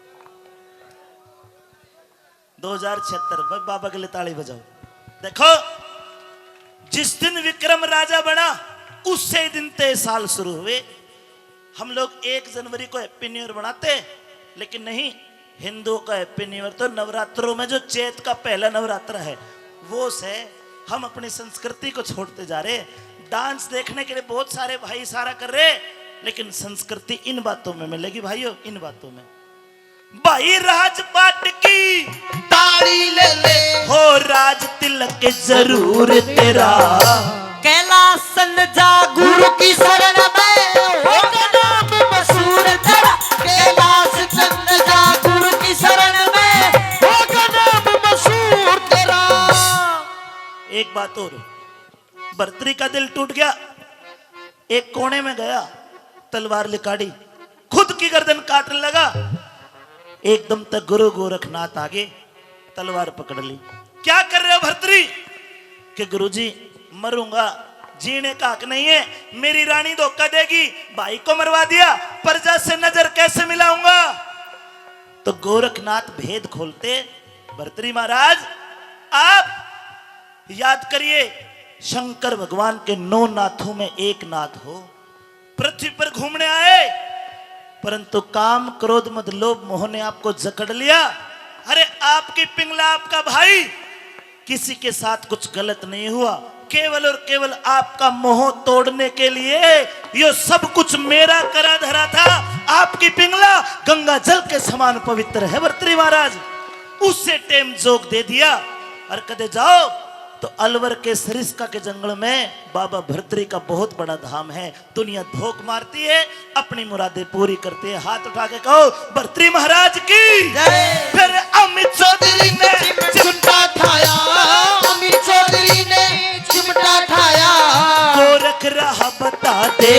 2076। भाई बाबा के लिए ताली बजाओ। देखो जिस दिन विक्रम राजा बना उससे दिन 23 साल शुरू हुए। हम लोग 1 जनवरी को हैप्पी न्यू ईयर बनाते, लेकिन नहीं, हिंदुओं का हैप्पी न्यू ईयर तो नवरात्रों में जो चैत का पहला नवरात्र है वो से। हम अपनी संस्कृति को छोड़ते जा रहे। डांस देखने के लिए बहुत सारे भाई इशारा कर रहे, लेकिन संस्कृति इन बातों में मिलेगी भाइयों, इन बातों में। भाई राजपाट की ताड़ी ले ले, हो राज तिलक जरूर तेरा। कैलाश जा गुरु की शरण में होगा नाम मशहूर तेरा। कैलाश चंद जा गुरु की शरण में होगा नाम मशहूर तेरा। एक बात और, भर्तरी का दिल टूट गया, एक कोने में गया, तलवार लिकाड़ी, खुद की गर्दन काटने लगा। एकदम तक गुरु गोरखनाथ आगे तलवार पकड़ ली। क्या कर रहे हो भर्तरी? कि गुरुजी मरूंगा, जीने का हक नहीं है, मेरी रानी धोखा देगी, भाई को मरवा दिया, प्रजा से नजर कैसे मिलाऊंगा? तो गोरखनाथ भेद खोलते, भर्तरी महाराज आप याद करिए, शंकर भगवान के 9 नाथों में एक नाथ हो, पृथ्वी पर घूमने आए, परंतु काम क्रोध मद लोभ मोह ने आपको जकड़ लिया। अरे आपकी पिंगला, आपका भाई, किसी के साथ कुछ गलत नहीं हुआ, केवल और केवल आपका मोह तोड़ने के लिए ये सब कुछ मेरा करा धरा था। आपकी पिंगला गंगा जल के समान पवित्र है भर्तरी महाराज, उससे टेम जोग दे दिया। और कदे जाओ तो अलवर के सरिस्का के जंगल में बाबा भर्तरी का बहुत बड़ा धाम है, दुनिया धोख मारती है, अपनी मुरादें पूरी करते हैं। हाथ उठा के कहो भर्तरी महाराज की जय। फिर अमित चौधरी ने चिमटा ठाया, अमित चौधरी ने चिमटा ठाया। गोरख रहा बता दे